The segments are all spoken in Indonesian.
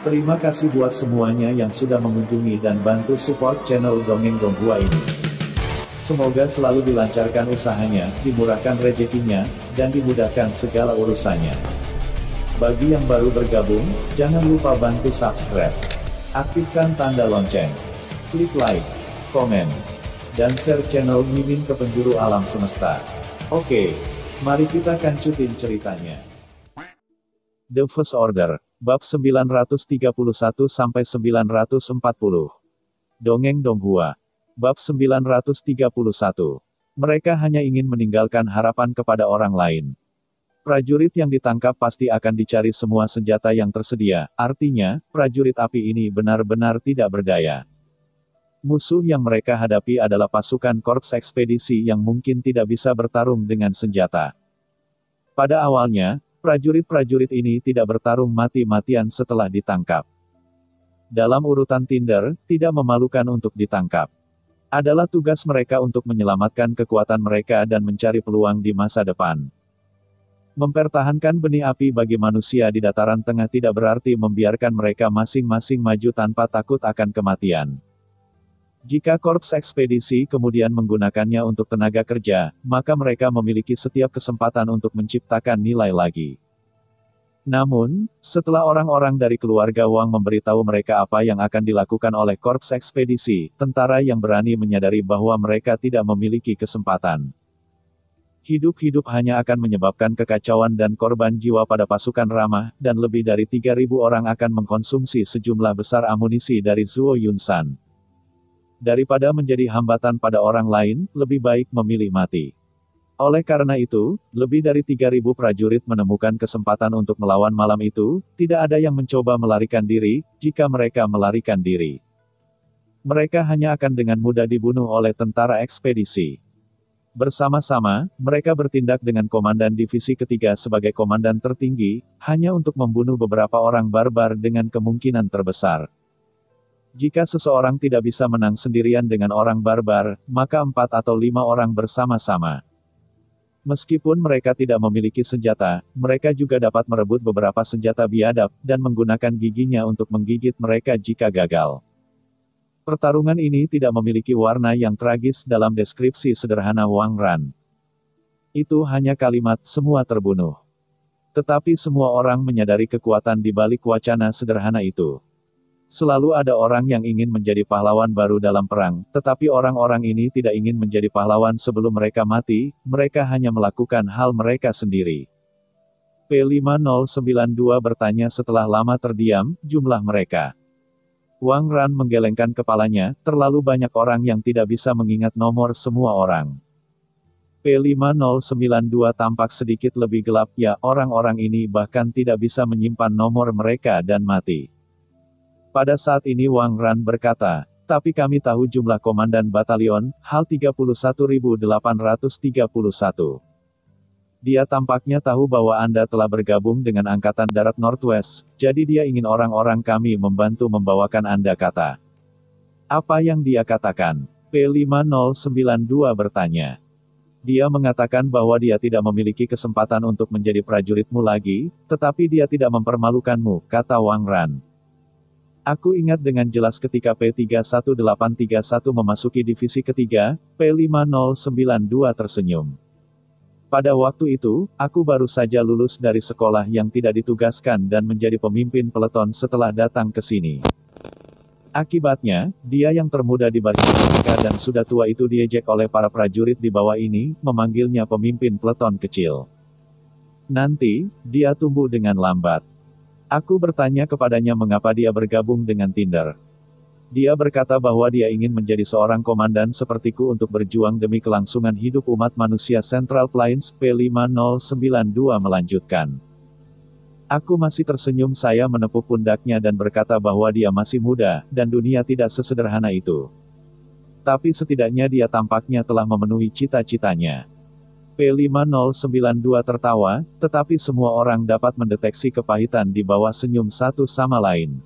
Terima kasih buat semuanya yang sudah mengunjungi dan bantu support channel Dongeng Donghua ini. Semoga selalu dilancarkan usahanya, dimurahkan rezekinya, dan dimudahkan segala urusannya. Bagi yang baru bergabung, jangan lupa bantu subscribe. Aktifkan tanda lonceng. Klik like, komen, dan share channel Mimin ke penjuru alam semesta. Oke, mari kita kancutin ceritanya. The First Order, bab 931-940. Dongeng Donghua. Bab 931. Mereka hanya ingin meninggalkan harapan kepada orang lain. Prajurit yang ditangkap pasti akan dicari semua senjata yang tersedia, artinya, prajurit api ini benar-benar tidak berdaya. Musuh yang mereka hadapi adalah pasukan korps ekspedisi yang mungkin tidak bisa bertarung dengan senjata. Pada awalnya, prajurit-prajurit ini tidak bertarung mati-matian setelah ditangkap. Dalam urutan Tinder, tidak memalukan untuk ditangkap. Adalah tugas mereka untuk menyelamatkan kekuatan mereka dan mencari peluang di masa depan. Mempertahankan benih api bagi manusia di dataran tengah tidak berarti membiarkan mereka masing-masing maju tanpa takut akan kematian. Jika korps ekspedisi kemudian menggunakannya untuk tenaga kerja, maka mereka memiliki setiap kesempatan untuk menciptakan nilai lagi. Namun, setelah orang-orang dari keluarga Wang memberitahu mereka apa yang akan dilakukan oleh korps ekspedisi, tentara yang berani menyadari bahwa mereka tidak memiliki kesempatan. Hidup-hidup hanya akan menyebabkan kekacauan dan korban jiwa pada pasukan ramah, dan lebih dari 3.000 orang akan mengkonsumsi sejumlah besar amunisi dari Zuo Yunsan. Daripada menjadi hambatan pada orang lain, lebih baik memilih mati. Oleh karena itu, lebih dari 3.000 prajurit menemukan kesempatan untuk melawan malam itu, tidak ada yang mencoba melarikan diri, jika mereka melarikan diri. Mereka hanya akan dengan mudah dibunuh oleh tentara ekspedisi. Bersama-sama, mereka bertindak dengan Komandan Divisi Ketiga sebagai komandan tertinggi, hanya untuk membunuh beberapa orang barbar dengan kemungkinan terbesar. Jika seseorang tidak bisa menang sendirian dengan orang barbar, maka 4 atau 5 orang bersama-sama. Meskipun mereka tidak memiliki senjata, mereka juga dapat merebut beberapa senjata biadab, dan menggunakan giginya untuk menggigit mereka jika gagal. Pertarungan ini tidak memiliki warna yang tragis dalam deskripsi sederhana Wang Ran. Itu hanya kalimat, semua terbunuh. Tetapi semua orang menyadari kekuatan di balik wacana sederhana itu. Selalu ada orang yang ingin menjadi pahlawan baru dalam perang, tetapi orang-orang ini tidak ingin menjadi pahlawan sebelum mereka mati, mereka hanya melakukan hal mereka sendiri. P5092 bertanya setelah lama terdiam, jumlah mereka. Wang Ran menggelengkan kepalanya, terlalu banyak orang yang tidak bisa mengingat nomor semua orang. P5092 tampak sedikit lebih gelap, ya, orang-orang ini bahkan tidak bisa menyimpan nomor mereka dan mati. Pada saat ini Wang Ran berkata, tapi kami tahu jumlah komandan batalion, HAL 31.831. Dia tampaknya tahu bahwa Anda telah bergabung dengan Angkatan Darat Northwest, jadi dia ingin orang-orang kami membantu membawakan Anda, kata. Apa yang dia katakan? P5092 bertanya. Dia mengatakan bahwa dia tidak memiliki kesempatan untuk menjadi prajuritmu lagi, tetapi dia tidak mempermalukanmu, kata Wang Ran. Aku ingat dengan jelas ketika P31831 memasuki divisi ketiga, P5092 tersenyum. Pada waktu itu, aku baru saja lulus dari sekolah yang tidak ditugaskan dan menjadi pemimpin peleton setelah datang ke sini. Akibatnya, dia yang termuda di barisan mereka dan sudah tua itu diejek oleh para prajurit di bawah ini, memanggilnya pemimpin peleton kecil. Nanti, dia tumbuh dengan lambat. Aku bertanya kepadanya mengapa dia bergabung dengan Tinder. Dia berkata bahwa dia ingin menjadi seorang komandan sepertiku untuk berjuang demi kelangsungan hidup umat manusia Central Plains. P5092 melanjutkan. Aku masih tersenyum, saya menepuk pundaknya dan berkata bahwa dia masih muda, dan dunia tidak sesederhana itu. Tapi setidaknya dia tampaknya telah memenuhi cita-citanya. P5092 tertawa, tetapi semua orang dapat mendeteksi kepahitan di bawah senyum satu sama lain.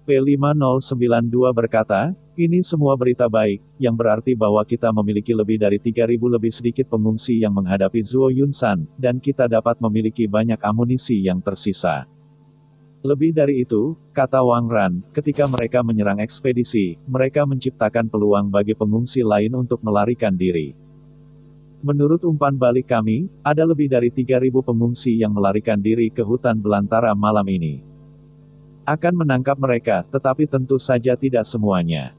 P5092 berkata, ini semua berita baik, yang berarti bahwa kita memiliki lebih dari 3.000 lebih sedikit pengungsi yang menghadapi Zuo Yunsan, dan kita dapat memiliki banyak amunisi yang tersisa. Lebih dari itu, kata Wang Ran, ketika mereka menyerang ekspedisi, mereka menciptakan peluang bagi pengungsi lain untuk melarikan diri. Menurut umpan balik kami, ada lebih dari 3.000 pengungsi yang melarikan diri ke hutan belantara malam ini. Akan menangkap mereka, tetapi tentu saja tidak semuanya.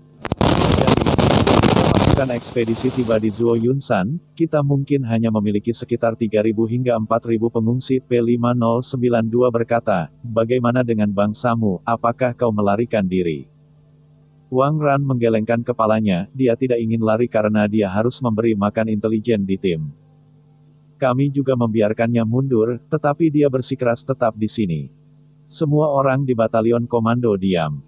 Pasukan ekspedisi tiba di Zuo Yunsan, kita mungkin hanya memiliki sekitar 3.000 hingga 4.000 pengungsi. P5092 berkata, bagaimana dengan bangsamu, apakah kau melarikan diri? Wang Ran menggelengkan kepalanya, dia tidak ingin lari karena dia harus memberi makan intelijen di tim. Kami juga membiarkannya mundur, tetapi dia bersikeras tetap di sini. Semua orang di batalion komando diam.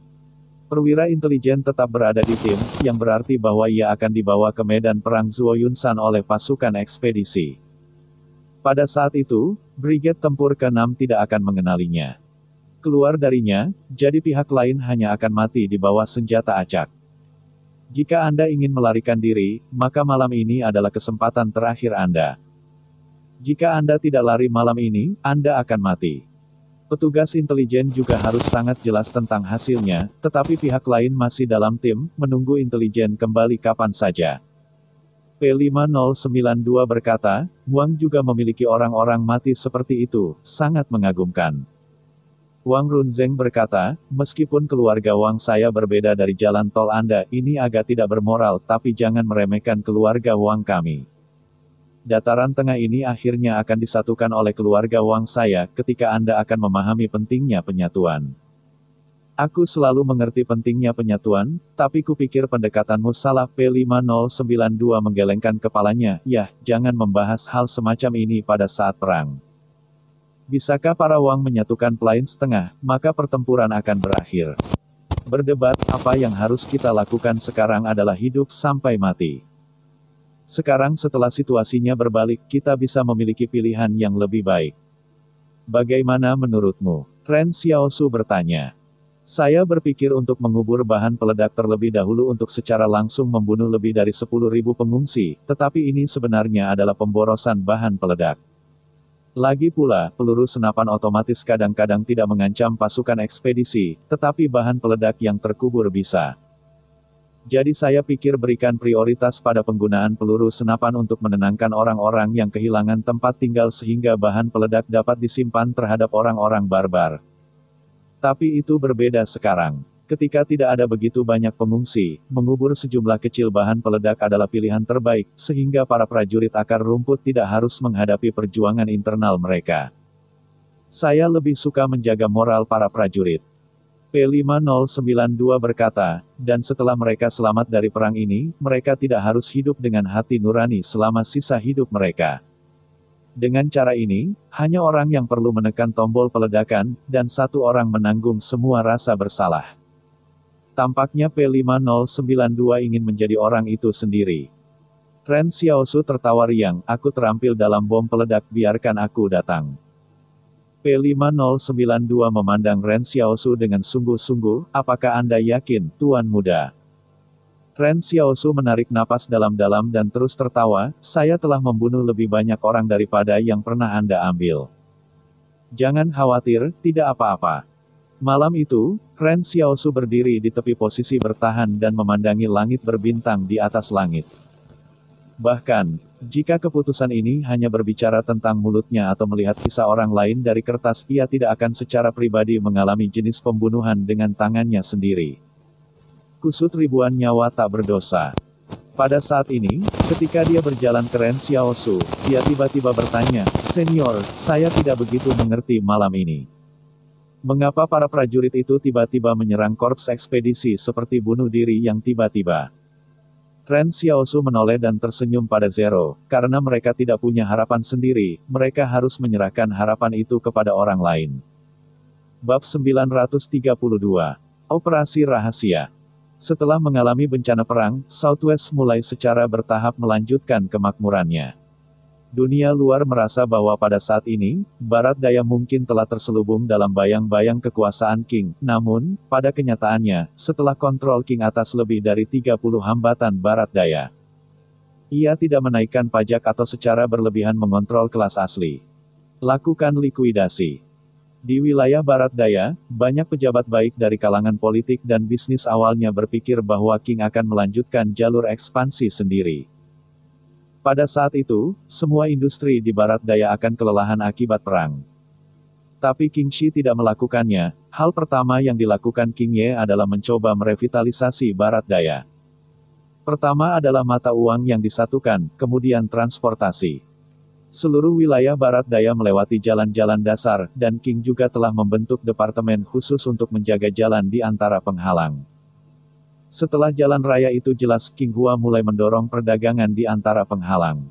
Perwira intelijen tetap berada di tim, yang berarti bahwa ia akan dibawa ke medan perang Zuo Yunsan oleh pasukan ekspedisi. Pada saat itu, Brigade Tempur ke-6 tidak akan mengenalinya. Keluar darinya, jadi pihak lain hanya akan mati di bawah senjata acak. Jika Anda ingin melarikan diri, maka malam ini adalah kesempatan terakhir Anda. Jika Anda tidak lari malam ini, Anda akan mati. Petugas intelijen juga harus sangat jelas tentang hasilnya, tetapi pihak lain masih dalam tim, menunggu intelijen kembali kapan saja. P5092 berkata, Wang juga memiliki orang-orang mati seperti itu, sangat mengagumkan. Wang Runzeng berkata, meskipun keluarga Wang saya berbeda dari jalan tol Anda, ini agak tidak bermoral, tapi jangan meremehkan keluarga Wang kami. Dataran tengah ini akhirnya akan disatukan oleh keluarga Wang saya, ketika Anda akan memahami pentingnya penyatuan. Aku selalu mengerti pentingnya penyatuan, tapi kupikir pendekatanmu salah. P5092 menggelengkan kepalanya, yah, jangan membahas hal semacam ini pada saat perang. Bisakah para Wang menyatukan Plains Tengah, maka pertempuran akan berakhir. Berdebat, apa yang harus kita lakukan sekarang adalah hidup sampai mati. Sekarang setelah situasinya berbalik, kita bisa memiliki pilihan yang lebih baik. Bagaimana menurutmu? Ren Xiaosu bertanya. Saya berpikir untuk mengubur bahan peledak terlebih dahulu untuk secara langsung membunuh lebih dari 10.000 pengungsi, tetapi ini sebenarnya adalah pemborosan bahan peledak. Lagi pula, peluru senapan otomatis kadang-kadang tidak mengancam pasukan ekspedisi, tetapi bahan peledak yang terkubur bisa. Jadi saya pikir berikan prioritas pada penggunaan peluru senapan untuk menenangkan orang-orang yang kehilangan tempat tinggal sehingga bahan peledak dapat disimpan terhadap orang-orang barbar. Tapi itu berbeda sekarang. Ketika tidak ada begitu banyak pengungsi, mengubur sejumlah kecil bahan peledak adalah pilihan terbaik, sehingga para prajurit akar rumput tidak harus menghadapi perjuangan internal mereka. Saya lebih suka menjaga moral para prajurit. P5092 berkata, dan setelah mereka selamat dari perang ini, mereka tidak harus hidup dengan hati nurani selama sisa hidup mereka. Dengan cara ini, hanya orang yang perlu menekan tombol peledakan, dan satu orang menanggung semua rasa bersalah. Tampaknya P5092 ingin menjadi orang itu sendiri. Ren Xiaosu tertawa riang, aku terampil dalam bom peledak, biarkan aku datang. P5092 memandang Ren Xiaosu dengan sungguh-sungguh, apakah Anda yakin, Tuan Muda? Ren Xiaosu menarik napas dalam-dalam dan terus tertawa, saya telah membunuh lebih banyak orang daripada yang pernah Anda ambil. Jangan khawatir, tidak apa-apa. Malam itu, Ren Xiaosu berdiri di tepi posisi bertahan dan memandangi langit berbintang di atas langit. Bahkan, jika keputusan ini hanya berbicara tentang mulutnya atau melihat kisah orang lain dari kertas, ia tidak akan secara pribadi mengalami jenis pembunuhan dengan tangannya sendiri. Kusut ribuan nyawa tak berdosa. Pada saat ini, ketika dia berjalan ke Ren Xiaosu, dia tiba-tiba bertanya, Senior, saya tidak begitu mengerti malam ini. Mengapa para prajurit itu tiba-tiba menyerang korps ekspedisi seperti bunuh diri yang tiba-tiba? Ren Xiaosu menoleh dan tersenyum pada Zero, karena mereka tidak punya harapan sendiri, mereka harus menyerahkan harapan itu kepada orang lain. Bab 932. Operasi Rahasia. Setelah mengalami bencana perang, Southwest mulai secara bertahap melanjutkan kemakmurannya. Dunia luar merasa bahwa pada saat ini, Barat Daya mungkin telah terselubung dalam bayang-bayang kekuasaan Qing. Namun, pada kenyataannya, setelah kontrol Qing atas lebih dari 30 hambatan Barat Daya, ia tidak menaikkan pajak atau secara berlebihan mengontrol kelas asli. Lakukan likuidasi. Di wilayah Barat Daya, banyak pejabat baik dari kalangan politik dan bisnis awalnya berpikir bahwa Qing akan melanjutkan jalur ekspansi sendiri. Pada saat itu, semua industri di Barat Daya akan kelelahan akibat perang. Tapi Qing Shi tidak melakukannya. Hal pertama yang dilakukan Qing Ye adalah mencoba merevitalisasi Barat Daya. Pertama adalah mata uang yang disatukan, kemudian transportasi. Seluruh wilayah Barat Daya melewati jalan-jalan dasar, dan Qing juga telah membentuk departemen khusus untuk menjaga jalan di antara penghalang. Setelah jalan raya itu jelas, Qing Hua mulai mendorong perdagangan di antara penghalang.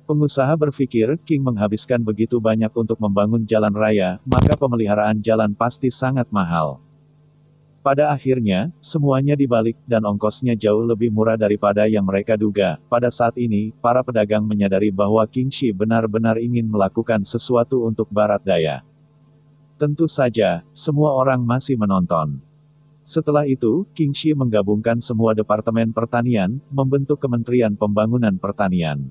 Pengusaha berpikir, Qing menghabiskan begitu banyak untuk membangun jalan raya, maka pemeliharaan jalan pasti sangat mahal. Pada akhirnya, semuanya dibalik, dan ongkosnya jauh lebih murah daripada yang mereka duga. Pada saat ini, para pedagang menyadari bahwa Qing Shi benar-benar ingin melakukan sesuatu untuk Barat Daya. Tentu saja, semua orang masih menonton. Setelah itu, Qing Shi menggabungkan semua departemen pertanian, membentuk Kementerian Pembangunan Pertanian,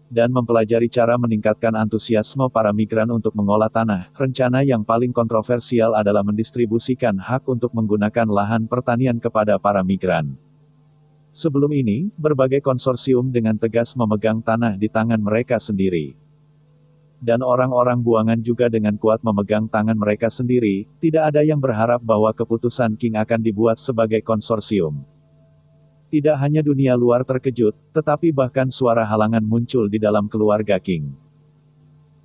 dan mempelajari cara meningkatkan antusiasme para migran untuk mengolah tanah. Rencana yang paling kontroversial adalah mendistribusikan hak untuk menggunakan lahan pertanian kepada para migran. Sebelum ini, berbagai konsorsium dengan tegas memegang tanah di tangan mereka sendiri. Dan orang-orang buangan juga dengan kuat memegang tangan mereka sendiri. Tidak ada yang berharap bahwa keputusan Qing akan dibuat sebagai konsorsium. Tidak hanya dunia luar terkejut, tetapi bahkan suara halangan muncul di dalam keluarga Qing.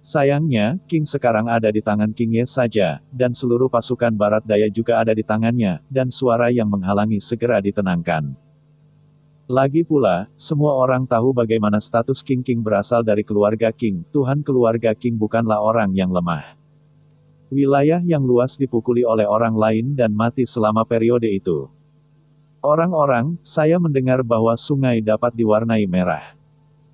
Sayangnya, Qing sekarang ada di tangan Qing Ye saja, dan seluruh pasukan Barat Daya juga ada di tangannya, dan suara yang menghalangi segera ditenangkan. Lagi pula, semua orang tahu bagaimana status Qing berasal dari keluarga Qing. Tuhan keluarga Qing bukanlah orang yang lemah. Wilayah yang luas dipukuli oleh orang lain dan mati selama periode itu. Orang-orang, saya mendengar bahwa sungai dapat diwarnai merah.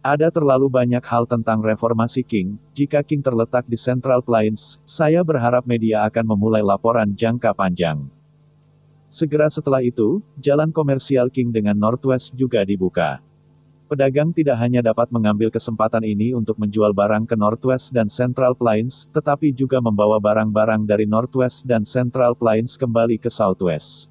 Ada terlalu banyak hal tentang reformasi Qing. Jika Qing terletak di Central Plains, saya berharap media akan memulai laporan jangka panjang. Segera setelah itu, jalan komersial Qing dengan Northwest juga dibuka. Pedagang tidak hanya dapat mengambil kesempatan ini untuk menjual barang ke Northwest dan Central Plains, tetapi juga membawa barang-barang dari Northwest dan Central Plains kembali ke Southwest.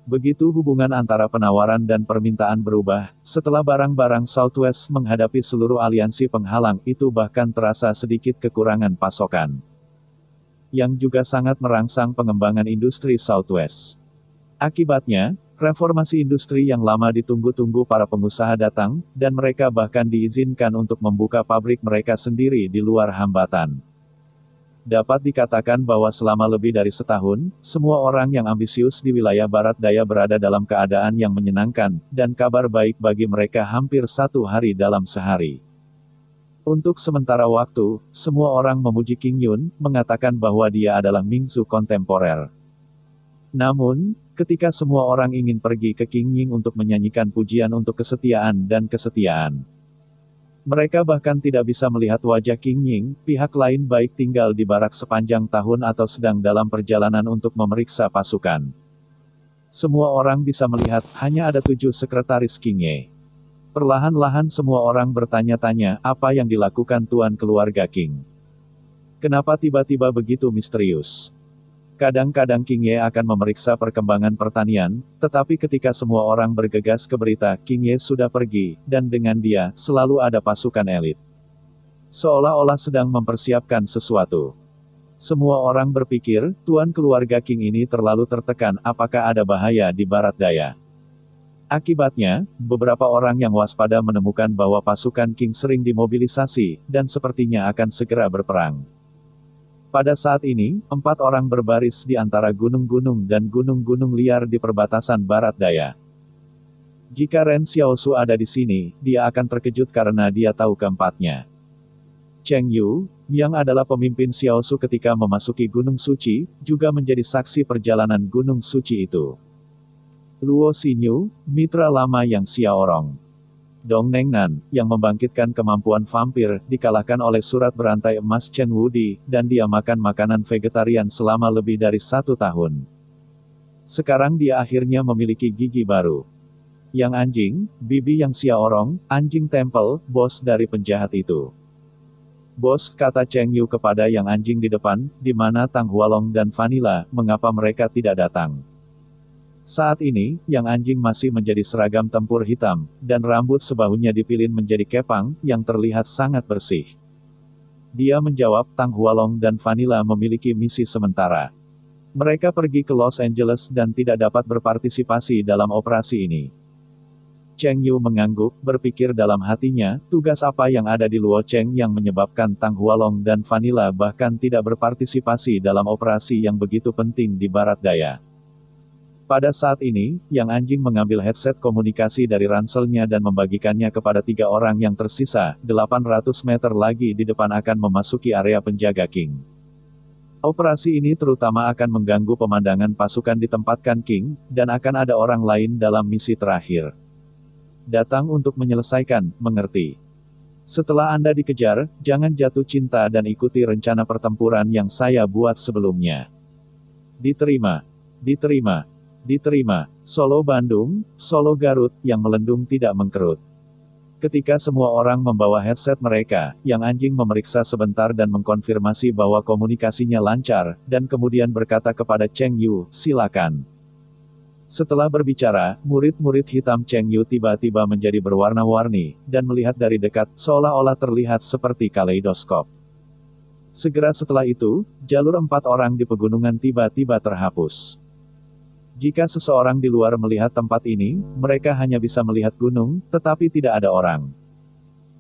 Begitu hubungan antara penawaran dan permintaan berubah, setelah barang-barang Southwest menghadapi seluruh aliansi penghalang, itu bahkan terasa sedikit kekurangan pasokan, yang juga sangat merangsang pengembangan industri Southwest. Akibatnya, reformasi industri yang lama ditunggu-tunggu para pengusaha datang, dan mereka bahkan diizinkan untuk membuka pabrik mereka sendiri di luar hambatan. Dapat dikatakan bahwa selama lebih dari setahun, semua orang yang ambisius di wilayah Barat Daya berada dalam keadaan yang menyenangkan, dan kabar baik bagi mereka hampir satu hari dalam sehari. Untuk sementara waktu, semua orang memuji Qing Yun, mengatakan bahwa dia adalah Mingzu kontemporer. Namun, ketika semua orang ingin pergi ke Qing Ying untuk menyanyikan pujian untuk kesetiaan dan kesetiaan, mereka bahkan tidak bisa melihat wajah Qing Ying. Pihak lain baik tinggal di barak sepanjang tahun atau sedang dalam perjalanan untuk memeriksa pasukan. Semua orang bisa melihat, hanya ada 7 sekretaris Qing Ye. Perlahan-lahan semua orang bertanya-tanya, apa yang dilakukan tuan keluarga Qing? Kenapa tiba-tiba begitu misterius? Kadang-kadang Qing Ye akan memeriksa perkembangan pertanian, tetapi ketika semua orang bergegas ke berita, Qing Ye sudah pergi, dan dengan dia, selalu ada pasukan elit. Seolah-olah sedang mempersiapkan sesuatu. Semua orang berpikir, tuan keluarga Qing ini terlalu tertekan, apakah ada bahaya di Barat Daya? Akibatnya, beberapa orang yang waspada menemukan bahwa pasukan Qing sering dimobilisasi, dan sepertinya akan segera berperang. Pada saat ini, 4 orang berbaris di antara gunung-gunung dan gunung-gunung liar di perbatasan Barat Daya. Jika Ren Xiaosu ada di sini, dia akan terkejut karena dia tahu keempatnya. Cheng Yu, yang adalah pemimpin Xiaosu ketika memasuki Gunung Suci, juga menjadi saksi perjalanan Gunung Suci itu. Luo Xinyu, mitra lama Yang Xiaorong. Dong Nengnan, yang membangkitkan kemampuan vampir, dikalahkan oleh surat berantai emas Chen Wudi, dan dia makan makanan vegetarian selama lebih dari 1 tahun. Sekarang dia akhirnya memiliki gigi baru. Yang Anjing, Bibi Yang Xiaorong, anjing tempel, bos dari penjahat itu. Bos, kata Cheng Yu kepada Yang Anjing di depan, di mana Tang Hualong dan Vanilla, mengapa mereka tidak datang? Saat ini, Yang Anjing masih menjadi seragam tempur hitam, dan rambut sebahunya dipilin menjadi kepang, yang terlihat sangat bersih. Dia menjawab, Tang Hualong dan Vanilla memiliki misi sementara. Mereka pergi ke Los Angeles dan tidak dapat berpartisipasi dalam operasi ini. Cheng Yu mengangguk, berpikir dalam hatinya, tugas apa yang ada di Luo Cheng yang menyebabkan Tang Hualong dan Vanilla bahkan tidak berpartisipasi dalam operasi yang begitu penting di Barat Daya. Pada saat ini, Yang Anjing mengambil headset komunikasi dari ranselnya dan membagikannya kepada 3 orang yang tersisa, 800 meter lagi di depan akan memasuki area penjaga King. Operasi ini terutama akan mengganggu pemandangan pasukan ditempatkan King, dan akan ada orang lain dalam misi terakhir. Datang untuk menyelesaikan, mengerti? Setelah Anda dikejar, jangan jatuh cinta dan ikuti rencana pertempuran yang saya buat sebelumnya. Diterima. Diterima. Diterima. Solo Bandung, Solo Garut, yang melendung tidak mengkerut. Ketika semua orang membawa headset mereka, Yang Anjing memeriksa sebentar dan mengkonfirmasi bahwa komunikasinya lancar, dan kemudian berkata kepada Cheng Yu, silakan. Setelah berbicara, murid-murid hitam Cheng Yu tiba-tiba menjadi berwarna-warni, dan melihat dari dekat, seolah-olah terlihat seperti kaleidoskop. Segera setelah itu, jalur 4 orang di pegunungan tiba-tiba terhapus. Jika seseorang di luar melihat tempat ini, mereka hanya bisa melihat gunung, tetapi tidak ada orang.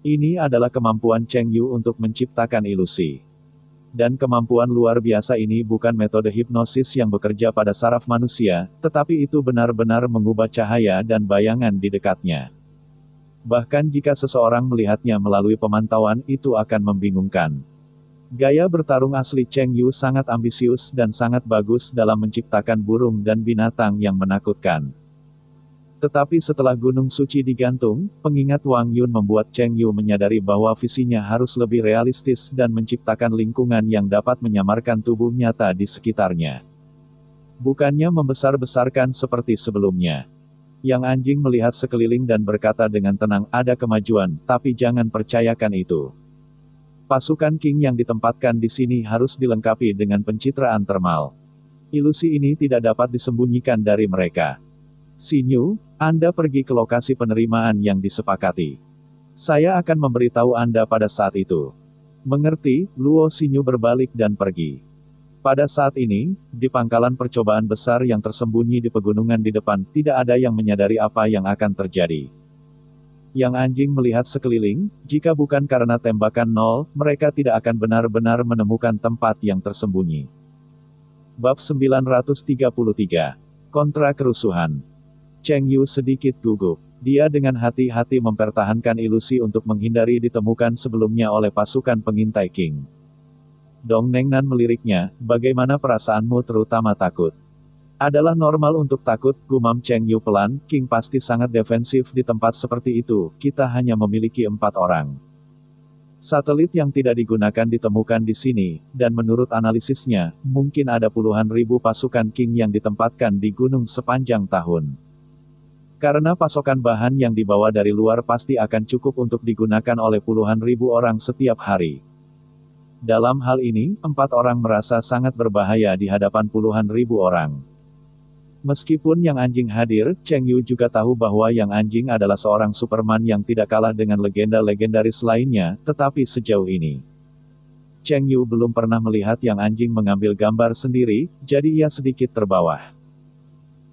Ini adalah kemampuan Cheng Yu untuk menciptakan ilusi. Dan kemampuan luar biasa ini bukan metode hipnosis yang bekerja pada saraf manusia, tetapi itu benar-benar mengubah cahaya dan bayangan di dekatnya. Bahkan jika seseorang melihatnya melalui pemantauan, itu akan membingungkan. Gaya bertarung asli Cheng Yu sangat ambisius dan sangat bagus dalam menciptakan burung dan binatang yang menakutkan. Tetapi setelah Gunung Suci digantung, pengingat Wang Yun membuat Cheng Yu menyadari bahwa visinya harus lebih realistis dan menciptakan lingkungan yang dapat menyamarkan tubuh nyata di sekitarnya. Bukannya membesar-besarkan seperti sebelumnya. Yang Anjing melihat sekeliling dan berkata dengan tenang, ada kemajuan, tapi jangan percayakan itu. Pasukan King yang ditempatkan di sini harus dilengkapi dengan pencitraan termal. Ilusi ini tidak dapat disembunyikan dari mereka. Xinyu, Anda pergi ke lokasi penerimaan yang disepakati. Saya akan memberitahu Anda pada saat itu. Mengerti, Luo Xinyu berbalik dan pergi. Pada saat ini, di pangkalan percobaan besar yang tersembunyi di pegunungan di depan, tidak ada yang menyadari apa yang akan terjadi. Yang Anjing melihat sekeliling, jika bukan karena tembakan nol, mereka tidak akan benar-benar menemukan tempat yang tersembunyi. Bab 933. Kontra kerusuhan. Cheng Yu sedikit gugup. Dia dengan hati-hati mempertahankan ilusi untuk menghindari ditemukan sebelumnya oleh pasukan pengintai King. Dong Nengnan meliriknya, bagaimana perasaanmu terutama takut? Adalah normal untuk takut, gumam Cheng Yu pelan, King pasti sangat defensif di tempat seperti itu, kita hanya memiliki 4 orang. Satelit yang tidak digunakan ditemukan di sini, dan menurut analisisnya, mungkin ada puluhan ribu pasukan King yang ditempatkan di gunung sepanjang tahun. Karena pasokan bahan yang dibawa dari luar pasti akan cukup untuk digunakan oleh puluhan ribu orang setiap hari. Dalam hal ini, 4 orang merasa sangat berbahaya di hadapan puluhan ribu orang. Meskipun Yang Anjing hadir, Cheng Yu juga tahu bahwa Yang Anjing adalah seorang Superman yang tidak kalah dengan legenda legendaris lainnya, tetapi sejauh ini, Cheng Yu belum pernah melihat Yang Anjing mengambil gambar sendiri, jadi ia sedikit terbawa.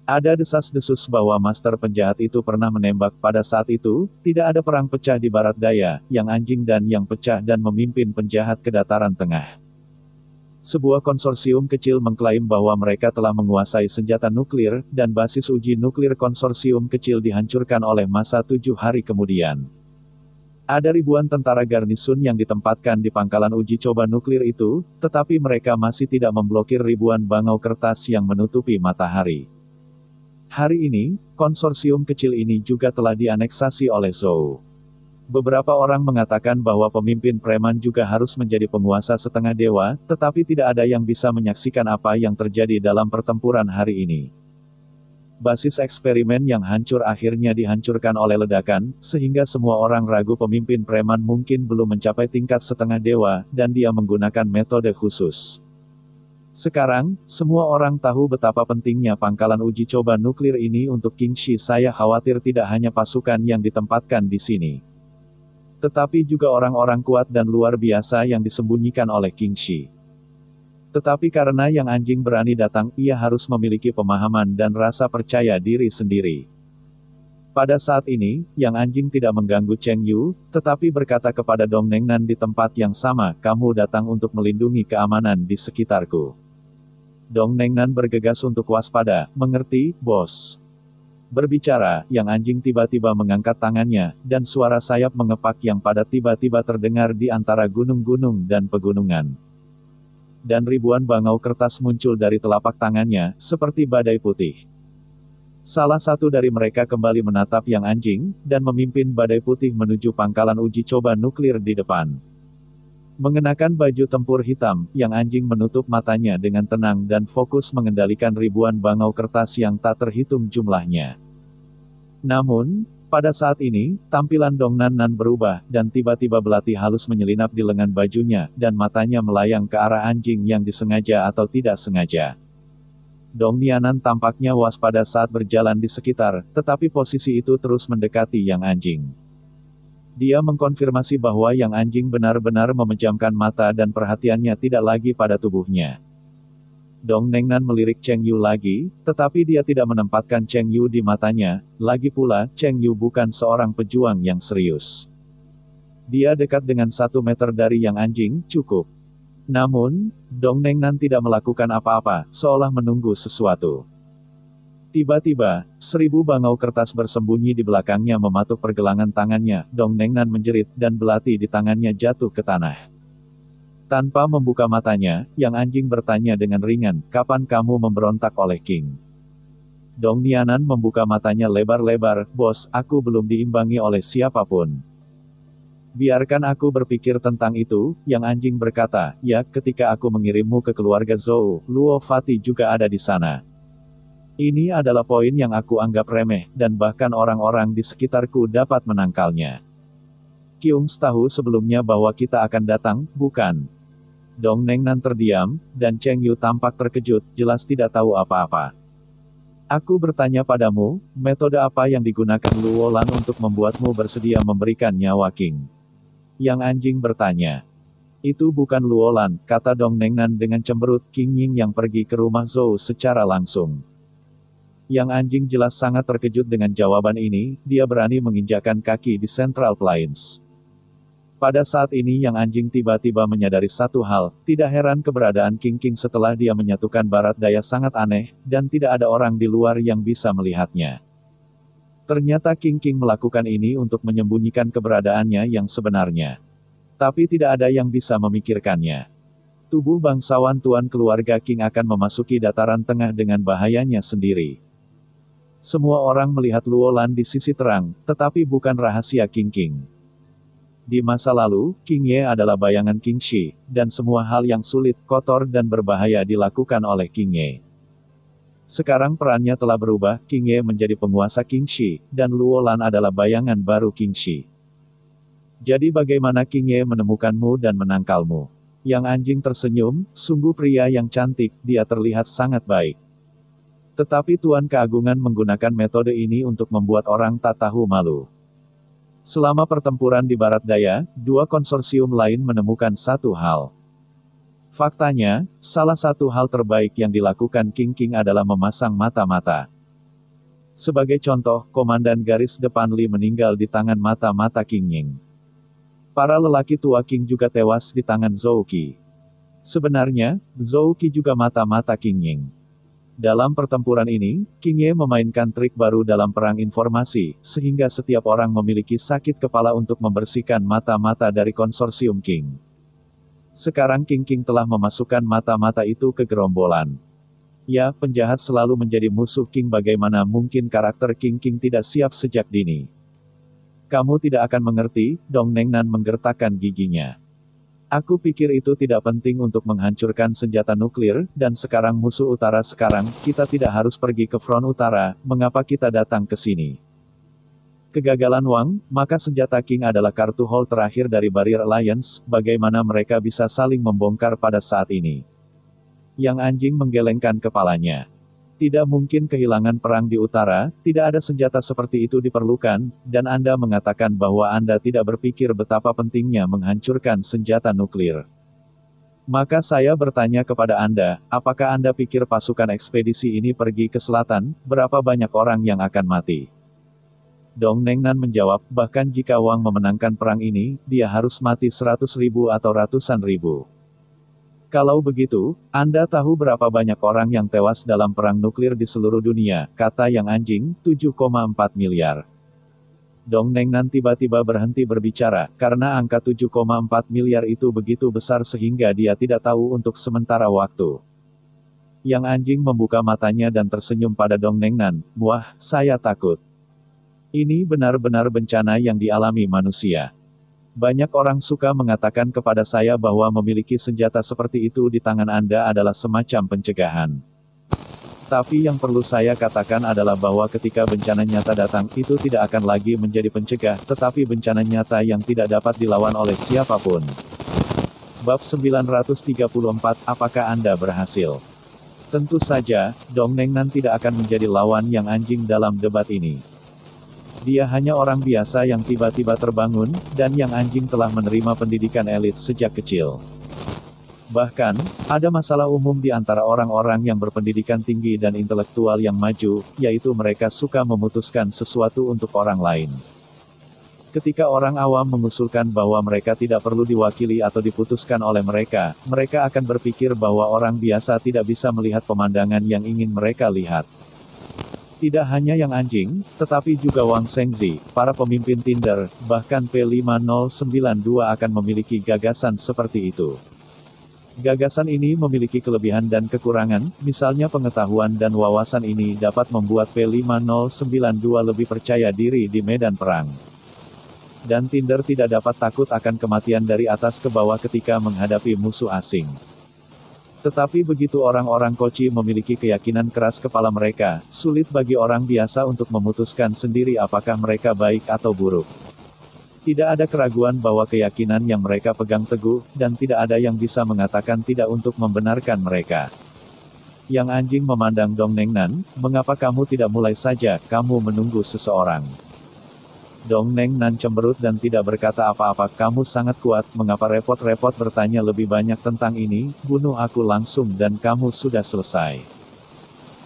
Ada desas-desus bahwa master penjahat itu pernah menembak pada saat itu, tidak ada perang pecah di Barat Daya, Yang Anjing dan Yang pecah dan memimpin penjahat ke Dataran Tengah. Sebuah konsorsium kecil mengklaim bahwa mereka telah menguasai senjata nuklir, dan basis uji nuklir konsorsium kecil dihancurkan oleh massa 7 hari kemudian. Ada ribuan tentara garnisun yang ditempatkan di pangkalan uji coba nuklir itu, tetapi mereka masih tidak memblokir ribuan bangau kertas yang menutupi matahari. Hari ini, konsorsium kecil ini juga telah dianeksasi oleh Zhou. Beberapa orang mengatakan bahwa pemimpin preman juga harus menjadi penguasa setengah dewa, tetapi tidak ada yang bisa menyaksikan apa yang terjadi dalam pertempuran hari ini. Basis eksperimen yang hancur akhirnya dihancurkan oleh ledakan, sehingga semua orang ragu pemimpin preman mungkin belum mencapai tingkat setengah dewa, dan dia menggunakan metode khusus. Sekarang, semua orang tahu betapa pentingnya pangkalan uji coba nuklir ini untuk Qingxi. Saya khawatir tidak hanya pasukan yang ditempatkan di sini, tetapi juga orang-orang kuat dan luar biasa yang disembunyikan oleh Qingxi. Tetapi karena Yang Anjing berani datang, ia harus memiliki pemahaman dan rasa percaya diri sendiri. Pada saat ini, Yang Anjing tidak mengganggu Cheng Yu, tetapi berkata kepada Dong Nengnan di tempat yang sama, kamu datang untuk melindungi keamanan di sekitarku. Dong Nengnan bergegas untuk waspada, mengerti, bos. Berbicara, Yang Anjing tiba-tiba mengangkat tangannya, dan suara sayap mengepak yang padat tiba-tiba terdengar di antara gunung-gunung dan pegunungan. Dan ribuan bangau kertas muncul dari telapak tangannya, seperti badai putih. Salah satu dari mereka kembali menatap Yang Anjing, dan memimpin badai putih menuju pangkalan uji coba nuklir di depan. Mengenakan baju tempur hitam, Yang Anjing menutup matanya dengan tenang dan fokus mengendalikan ribuan bangau kertas yang tak terhitung jumlahnya. Namun, pada saat ini, tampilan Dong Nan berubah, dan tiba-tiba belati halus menyelinap di lengan bajunya, dan matanya melayang ke arah anjing yang disengaja atau tidak sengaja. Dong Nianan tampaknya waspada saat berjalan di sekitar, tetapi posisi itu terus mendekati Yang Anjing. Dia mengkonfirmasi bahwa Yang Anjing benar-benar memejamkan mata dan perhatiannya tidak lagi pada tubuhnya. Dong Nengnan melirik Cheng Yu lagi, tetapi dia tidak menempatkan Cheng Yu di matanya, lagi pula, Cheng Yu bukan seorang pejuang yang serius. Dia dekat dengan 1 meter dari Yang Anjing, cukup. Namun, Dong Nengnan tidak melakukan apa-apa, seolah menunggu sesuatu. Tiba-tiba, 1000 bangau kertas bersembunyi di belakangnya mematuk pergelangan tangannya, Dong Nengnan menjerit, dan belati di tangannya jatuh ke tanah. Tanpa membuka matanya, Yang Anjing bertanya dengan ringan, kapan kamu memberontak oleh King? Dong Nianan membuka matanya lebar-lebar, bos, aku belum diimbangi oleh siapapun. Biarkan aku berpikir tentang itu, Yang Anjing berkata, ya, ketika aku mengirimmu ke keluarga Zhou, Luo Fati juga ada di sana. Ini adalah poin yang aku anggap remeh, dan bahkan orang-orang di sekitarku dapat menangkalnya. Kyung tahu sebelumnya bahwa kita akan datang, bukan? Dong Nengnan terdiam, dan Cheng Yu tampak terkejut, jelas tidak tahu apa-apa. Aku bertanya padamu, metode apa yang digunakan Luo Lan untuk membuatmu bersedia memberikan nyawa King? Yang Anjing bertanya. Itu bukan Luo Lan, kata Dong Nengnan dengan cemberut, King Ying yang pergi ke rumah Zhou secara langsung. Yang Anjing jelas sangat terkejut dengan jawaban ini, dia berani menginjakkan kaki di Central Plains. Pada saat ini Yang Anjing tiba-tiba menyadari satu hal, tidak heran keberadaan King setelah dia menyatukan barat daya sangat aneh, dan tidak ada orang di luar yang bisa melihatnya. Ternyata King melakukan ini untuk menyembunyikan keberadaannya yang sebenarnya. Tapi tidak ada yang bisa memikirkannya. Tubuh bangsawan tuan keluarga King akan memasuki dataran tengah dengan bahayanya sendiri. Semua orang melihat Luo Lan di sisi terang, tetapi bukan rahasia King. Di masa lalu, King Ye adalah bayangan King Shi, dan semua hal yang sulit, kotor dan berbahaya dilakukan oleh King Ye. Sekarang perannya telah berubah, King Ye menjadi penguasa King Shi, dan Luo Lan adalah bayangan baru King Shi. Jadi bagaimana King Ye menemukanmu dan menangkalmu? Yang Anjing tersenyum, sungguh pria yang cantik, dia terlihat sangat baik. Tetapi Tuan Keagungan menggunakan metode ini untuk membuat orang tak tahu malu. Selama pertempuran di Barat Daya, 2 konsorsium lain menemukan satu hal. Faktanya, salah satu hal terbaik yang dilakukan King adalah memasang mata-mata. Sebagai contoh, Komandan Garis Depan Li meninggal di tangan mata-mata King Ying. Para lelaki tua King juga tewas di tangan Zhou Qi. Sebenarnya, Zhou Qi juga mata-mata King Ying. Dalam pertempuran ini, King Ye memainkan trik baru dalam perang informasi, sehingga setiap orang memiliki sakit kepala untuk membersihkan mata-mata dari konsorsium King. Sekarang King telah memasukkan mata-mata itu ke gerombolan. Ya, penjahat selalu menjadi musuh King. Bagaimana mungkin karakter King tidak siap sejak dini? Kamu tidak akan mengerti, Dong Nengnan menggertakkan giginya. Aku pikir itu tidak penting untuk menghancurkan senjata nuklir, dan sekarang musuh utara sekarang, kita tidak harus pergi ke front utara, mengapa kita datang ke sini? Kegagalan Wang, maka senjata King adalah kartu hold terakhir dari Barrier Alliance, bagaimana mereka bisa saling membongkar pada saat ini? Yang Anjing menggelengkan kepalanya. Tidak mungkin kehilangan perang di utara, tidak ada senjata seperti itu diperlukan, dan Anda mengatakan bahwa Anda tidak berpikir betapa pentingnya menghancurkan senjata nuklir. Maka saya bertanya kepada Anda, apakah Anda pikir pasukan ekspedisi ini pergi ke selatan, berapa banyak orang yang akan mati? Dong Nengnan menjawab, bahkan jika Wang memenangkan perang ini, dia harus mati 100.000 atau ratusan ribu. Kalau begitu, Anda tahu berapa banyak orang yang tewas dalam perang nuklir di seluruh dunia, kata Yang Anjing, 7,4 miliar. Dong Nengnan tiba-tiba berhenti berbicara, karena angka 7,4 miliar itu begitu besar sehingga dia tidak tahu untuk sementara waktu. Yang Anjing membuka matanya dan tersenyum pada Dong Nengnan, wah, saya takut. Ini benar-benar bencana yang dialami manusia. Banyak orang suka mengatakan kepada saya bahwa memiliki senjata seperti itu di tangan Anda adalah semacam pencegahan. Tapi yang perlu saya katakan adalah bahwa ketika bencana nyata datang, itu tidak akan lagi menjadi pencegah, tetapi bencana nyata yang tidak dapat dilawan oleh siapapun. Bab 934, apakah Anda berhasil? Tentu saja, Dong Nengnan tidak akan menjadi lawan Yang Anjing dalam debat ini. Dia hanya orang biasa yang tiba-tiba terbangun, dan Yang Anjing telah menerima pendidikan elit sejak kecil. Bahkan, ada masalah umum di antara orang-orang yang berpendidikan tinggi dan intelektual yang maju, yaitu mereka suka memutuskan sesuatu untuk orang lain. Ketika orang awam mengusulkan bahwa mereka tidak perlu diwakili atau diputuskan oleh mereka, mereka akan berpikir bahwa orang biasa tidak bisa melihat pemandangan yang ingin mereka lihat. Tidak hanya Yang Anjing, tetapi juga Wang Shengzi, para pemimpin Tinder, bahkan P5092 akan memiliki gagasan seperti itu. Gagasan ini memiliki kelebihan dan kekurangan, misalnya pengetahuan dan wawasan ini dapat membuat P5092 lebih percaya diri di medan perang. Dan Tinder tidak dapat takut akan kematian dari atas ke bawah ketika menghadapi musuh asing. Tetapi begitu orang-orang Koci memiliki keyakinan keras kepala mereka, sulit bagi orang biasa untuk memutuskan sendiri apakah mereka baik atau buruk. Tidak ada keraguan bahwa keyakinan yang mereka pegang teguh, dan tidak ada yang bisa mengatakan tidak untuk membenarkan mereka. Yang Anjing memandang Dong Nengnan, mengapa kamu tidak mulai saja, kamu menunggu seseorang. Dong Nengnan cemberut dan tidak berkata apa-apa, kamu sangat kuat, mengapa repot-repot bertanya lebih banyak tentang ini, bunuh aku langsung dan kamu sudah selesai.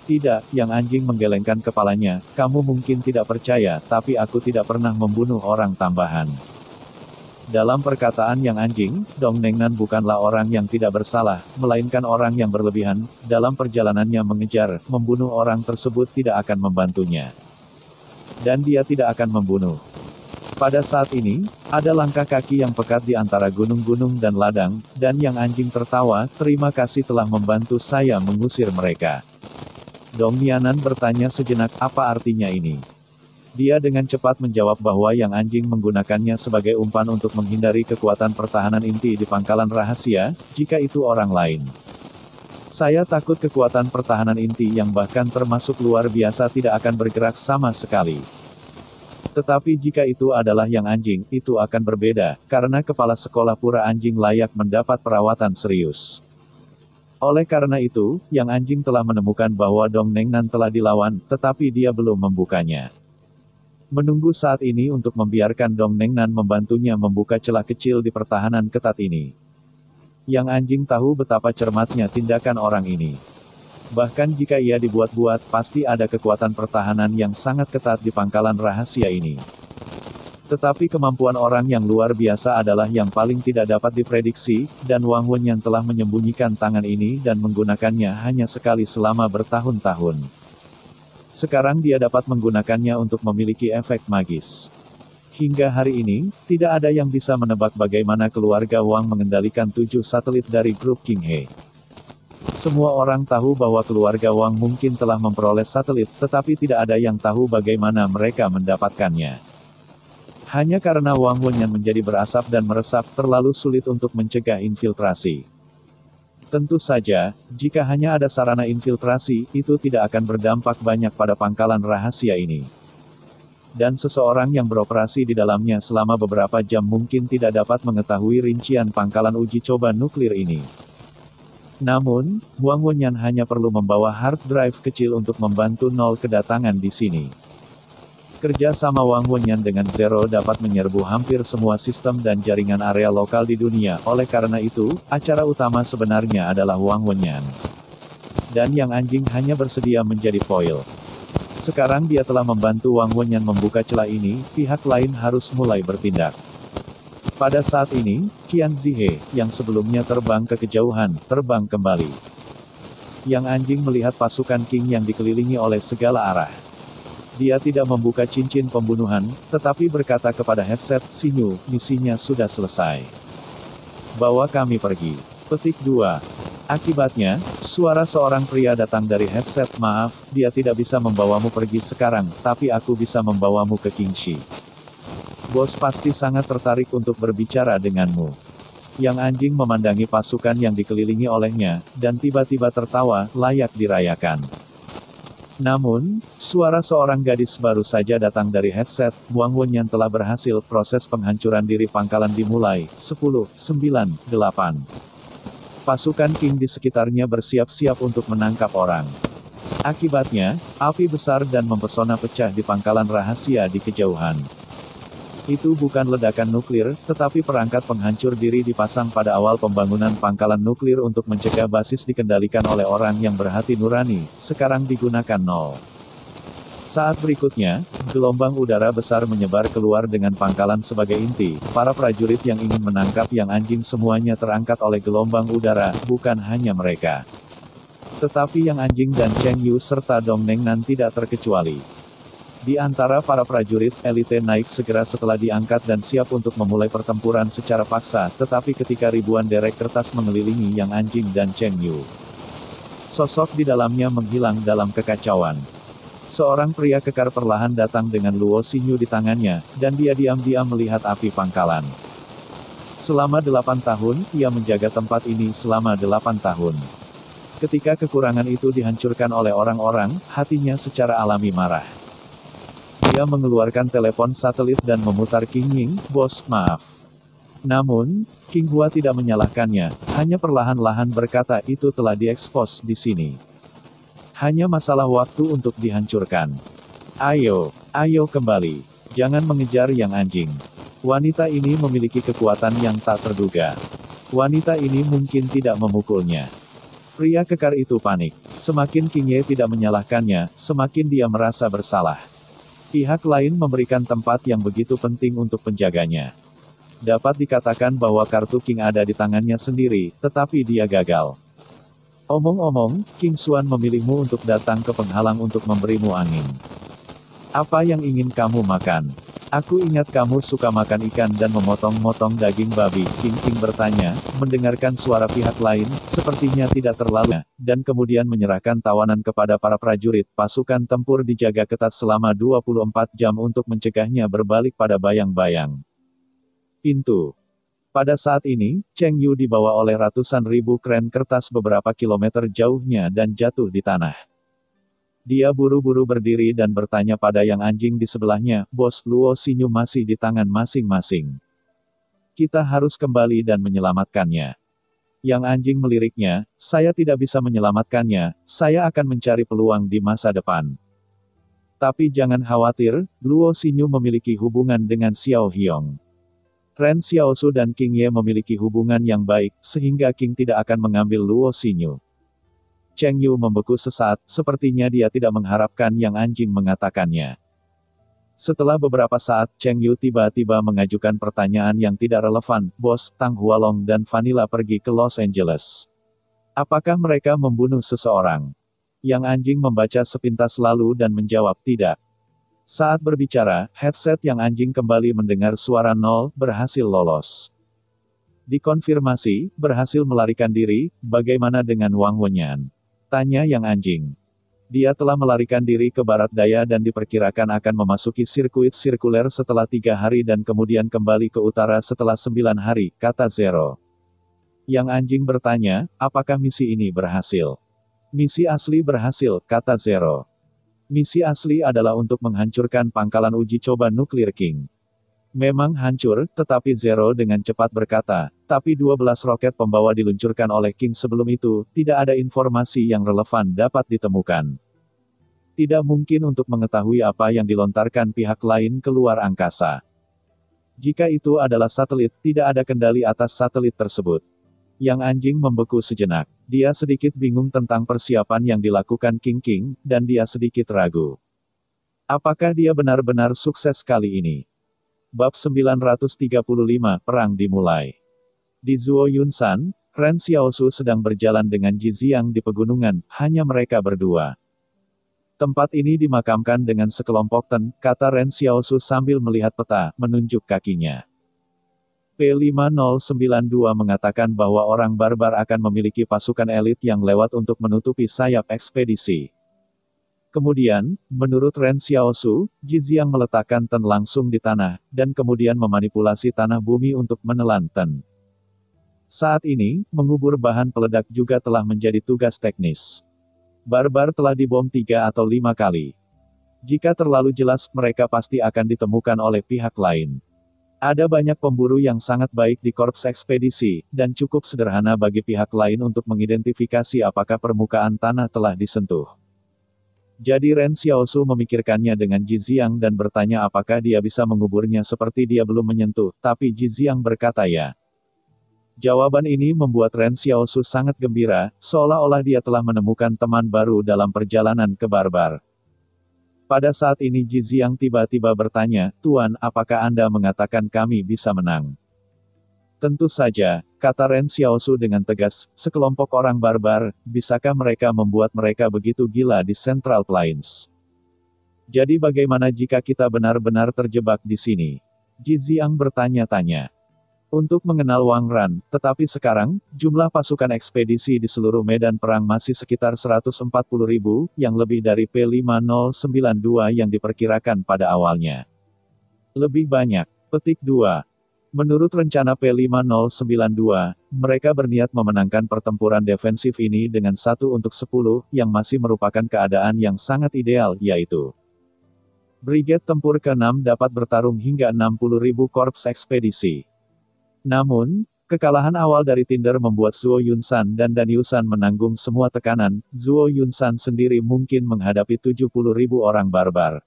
Tidak, Yang Anjing menggelengkan kepalanya, kamu mungkin tidak percaya, tapi aku tidak pernah membunuh orang tambahan. Dalam perkataan Yang Anjing, Dong Nengnan bukanlah orang yang tidak bersalah, melainkan orang yang berlebihan, dalam perjalanannya mengejar, membunuh orang tersebut tidak akan membantunya. Dan dia tidak akan membunuh. Pada saat ini, ada langkah kaki yang pekat di antara gunung-gunung dan ladang, dan Yang Anjing tertawa, terima kasih telah membantu saya mengusir mereka. Dong Nianan bertanya sejenak, apa artinya ini? Dia dengan cepat menjawab bahwa Yang Anjing menggunakannya sebagai umpan untuk menghindari kekuatan pertahanan inti di pangkalan rahasia, jika itu orang lain. Saya takut kekuatan pertahanan inti yang bahkan termasuk luar biasa tidak akan bergerak sama sekali. Tetapi jika itu adalah Yang Anjing, itu akan berbeda, karena kepala sekolah pura anjing layak mendapat perawatan serius. Oleh karena itu, Yang Anjing telah menemukan bahwa Dong Nengnan telah dilawan, tetapi dia belum membukanya. Menunggu saat ini untuk membiarkan Dong Nengnan membantunya membuka celah kecil di pertahanan ketat ini. Yang Anjing tahu betapa cermatnya tindakan orang ini. Bahkan jika ia dibuat-buat, pasti ada kekuatan pertahanan yang sangat ketat di pangkalan rahasia ini. Tetapi kemampuan orang yang luar biasa adalah yang paling tidak dapat diprediksi, dan Wang Wen yang telah menyembunyikan tangan ini dan menggunakannya hanya sekali selama bertahun-tahun. Sekarang dia dapat menggunakannya untuk memiliki efek magis. Hingga hari ini, tidak ada yang bisa menebak bagaimana keluarga Wang mengendalikan 7 satelit dari grup King He. Semua orang tahu bahwa keluarga Wang mungkin telah memperoleh satelit, tetapi tidak ada yang tahu bagaimana mereka mendapatkannya. Hanya karena Wang Wenyan menjadi berasap dan meresap, terlalu sulit untuk mencegah infiltrasi. Tentu saja, jika hanya ada sarana infiltrasi, itu tidak akan berdampak banyak pada pangkalan rahasia ini. Dan seseorang yang beroperasi di dalamnya selama beberapa jam mungkin tidak dapat mengetahui rincian pangkalan uji coba nuklir ini. Namun, Wang Wenyan hanya perlu membawa hard drive kecil untuk membantu Nol kedatangan di sini. Kerja sama Wang Wenyan dengan Zero dapat menyerbu hampir semua sistem dan jaringan area lokal di dunia, oleh karena itu, acara utama sebenarnya adalah Wang Wenyan. Dan Yang Anjing hanya bersedia menjadi foil. Sekarang dia telah membantu Wang Wenyan membuka celah ini, pihak lain harus mulai bertindak. Pada saat ini, Qian Zihe, yang sebelumnya terbang ke kejauhan, terbang kembali. Yang Anjing melihat pasukan King yang dikelilingi oleh segala arah. Dia tidak membuka cincin pembunuhan, tetapi berkata kepada headset, Sinyu, misinya sudah selesai. Bawa kami pergi. Petik 2. Akibatnya, suara seorang pria datang dari headset, maaf, dia tidak bisa membawamu pergi sekarang, tapi aku bisa membawamu ke Kingshi. Bos pasti sangat tertarik untuk berbicara denganmu. Yang Anjing memandangi pasukan yang dikelilingi olehnya, dan tiba-tiba tertawa, layak dirayakan. Namun, suara seorang gadis baru saja datang dari headset, Wang Wenyan telah berhasil, proses penghancuran diri pangkalan dimulai, 10, 9, 8. Pasukan King di sekitarnya bersiap-siap untuk menangkap orang. Akibatnya, api besar dan mempesona pecah di pangkalan rahasia di kejauhan. Itu bukan ledakan nuklir, tetapi perangkat penghancur diri dipasang pada awal pembangunan pangkalan nuklir untuk mencegah basis dikendalikan oleh orang yang berhati nurani, sekarang digunakan nol. Saat berikutnya, gelombang udara besar menyebar keluar dengan pangkalan sebagai inti. Para prajurit yang ingin menangkap Yang Anjing semuanya terangkat oleh gelombang udara, bukan hanya mereka. Tetapi Yang Anjing dan Cheng Yu serta Dong Nengnan tidak terkecuali. Di antara para prajurit, elite naik segera setelah diangkat dan siap untuk memulai pertempuran secara paksa, tetapi ketika ribuan derek kertas mengelilingi Yang Anjing dan Cheng Yu, sosok di dalamnya menghilang dalam kekacauan. Seorang pria kekar perlahan datang dengan Luo Xinyu di tangannya, dan dia diam-diam melihat api pangkalan. Selama 8 tahun, ia menjaga tempat ini selama 8 tahun. Ketika kekurangan itu dihancurkan oleh orang-orang, hatinya secara alami marah. Dia mengeluarkan telepon satelit dan memutar King Ying, bos, maaf. Namun, King Hua tidak menyalahkannya, hanya perlahan-lahan berkata itu telah diekspos di sini. Hanya masalah waktu untuk dihancurkan. Ayo kembali. Jangan mengejar Yang Anjing. Wanita ini memiliki kekuatan yang tak terduga. Wanita ini mungkin tidak memukulnya. Pria kekar itu panik. Semakin King Ye tidak menyalahkannya, semakin dia merasa bersalah. Pihak lain memberikan tempat yang begitu penting untuk penjaganya. Dapat dikatakan bahwa kartu King ada di tangannya sendiri, tetapi dia gagal. Omong-omong, King Xuan memilihmu untuk datang ke penghalang untuk memberimu angin. Apa yang ingin kamu makan? Aku ingat kamu suka makan ikan dan memotong-motong daging babi. King bertanya, mendengarkan suara pihak lain, sepertinya tidak terlalu, dan kemudian menyerahkan tawanan kepada para prajurit. Pasukan tempur dijaga ketat selama 24 jam untuk mencegahnya berbalik pada bayang-bayang. Pintu. Pada saat ini, Cheng Yu dibawa oleh ratusan ribu kren kertas beberapa kilometer jauhnya dan jatuh di tanah. Dia buru-buru berdiri dan bertanya pada Yang Anjing di sebelahnya, Bos, Luo Xinyu masih di tangan masing-masing. Kita harus kembali dan menyelamatkannya. Yang Anjing meliriknya, saya tidak bisa menyelamatkannya, saya akan mencari peluang di masa depan. Tapi jangan khawatir, Luo Xinyu memiliki hubungan dengan Xiao Hiong. Ren Xiaosu dan King Ye memiliki hubungan yang baik, sehingga King tidak akan mengambil Luo Xinyu. Cheng Yu membeku sesaat, sepertinya dia tidak mengharapkan Yang Anjing mengatakannya. Setelah beberapa saat, Cheng Yu tiba-tiba mengajukan pertanyaan yang tidak relevan, Bos, Tang Hualong dan Vanilla pergi ke Los Angeles. Apakah mereka membunuh seseorang? Yang Anjing membaca sepintas lalu dan menjawab tidak. Saat berbicara, headset Yang Anjing kembali mendengar suara nol, berhasil lolos. Dikonfirmasi, berhasil melarikan diri, bagaimana dengan Wang Wenyan? Tanya Yang Anjing. Dia telah melarikan diri ke barat daya dan diperkirakan akan memasuki sirkuit sirkuler setelah 3 hari dan kemudian kembali ke utara setelah 9 hari, kata Zero. Yang Anjing bertanya, apakah misi ini berhasil? Misi asli berhasil, kata Zero. Misi asli adalah untuk menghancurkan pangkalan uji coba nuklir King. Memang hancur, tetapi Zero dengan cepat berkata, tapi 12 roket pembawa diluncurkan oleh King sebelum itu, tidak ada informasi yang relevan dapat ditemukan. Tidak mungkin untuk mengetahui apa yang dilontarkan pihak lain ke luar angkasa. Jika itu adalah satelit, tidak ada kendali atas satelit tersebut. Yang Anjing membeku sejenak. Dia sedikit bingung tentang persiapan yang dilakukan King, dan dia sedikit ragu. Apakah dia benar-benar sukses kali ini? Bab 935, Perang dimulai. Di Zuo Yunsan, Ren Xiaosu sedang berjalan dengan Ji Xiang di pegunungan, hanya mereka berdua. Tempat ini dimakamkan dengan sekelompok ten, kata Ren Xiaosu sambil melihat peta, menunjuk kakinya. P5092 mengatakan bahwa orang barbar akan memiliki pasukan elit yang lewat untuk menutupi sayap ekspedisi. Kemudian, menurut Ren Xiaosu, Ji Xiang meletakkan ten langsung di tanah, dan kemudian memanipulasi tanah bumi untuk menelan ten. Saat ini, mengubur bahan peledak juga telah menjadi tugas teknis. Barbar telah dibom 3 atau 5 kali. Jika terlalu jelas, mereka pasti akan ditemukan oleh pihak lain. Ada banyak pemburu yang sangat baik di korps ekspedisi, dan cukup sederhana bagi pihak lain untuk mengidentifikasi apakah permukaan tanah telah disentuh. Jadi Ren Xiaosu memikirkannya dengan Ji Xiang dan bertanya apakah dia bisa menguburnya seperti dia belum menyentuh, tapi Ji Xiang berkata ya. Jawaban ini membuat Ren Xiaosu sangat gembira, seolah-olah dia telah menemukan teman baru dalam perjalanan ke barbar. Pada saat ini Ji Xiang tiba-tiba bertanya, Tuan, apakah Anda mengatakan kami bisa menang? Tentu saja, kata Ren Xiaosu dengan tegas, sekelompok orang barbar, bisakah mereka membuat mereka begitu gila di Central Plains? Jadi bagaimana jika kita benar-benar terjebak di sini? Ji Xiang bertanya-tanya. Untuk mengenal Wang Ran, tetapi sekarang, jumlah pasukan ekspedisi di seluruh medan perang masih sekitar 140.000, yang lebih dari P5092 yang diperkirakan pada awalnya. Lebih banyak. Petik 2. Menurut rencana P5092, mereka berniat memenangkan pertempuran defensif ini dengan 1-10, yang masih merupakan keadaan yang sangat ideal, yaitu Brigade Tempur ke-6 dapat bertarung hingga 60.000 korps ekspedisi. Namun, kekalahan awal dari Tinder membuat Zuo Yunsan dan Danyusan menanggung semua tekanan. Zuo Yunsan sendiri mungkin menghadapi 70.000 orang barbar.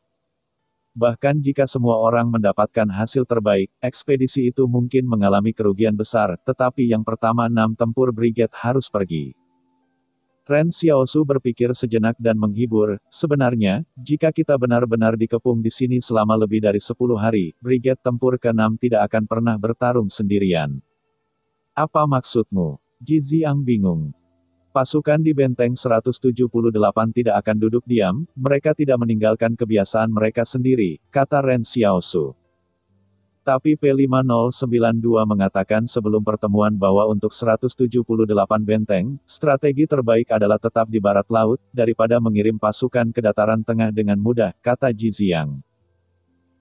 Bahkan jika semua orang mendapatkan hasil terbaik, ekspedisi itu mungkin mengalami kerugian besar, tetapi yang pertama 6 tempur brigade harus pergi. Ren Xiaosu berpikir sejenak dan menghibur, sebenarnya, jika kita benar-benar dikepung di sini selama lebih dari 10 hari, brigade tempur ke-6 tidak akan pernah bertarung sendirian. Apa maksudmu? Ji Xiang bingung. Pasukan di benteng 178 tidak akan duduk diam, mereka tidak meninggalkan kebiasaan mereka sendiri, kata Ren Xiaosu. Tapi P5092 mengatakan sebelum pertemuan bahwa untuk 178 benteng, strategi terbaik adalah tetap di barat laut, daripada mengirim pasukan ke dataran tengah dengan mudah, kata Ji Xiang.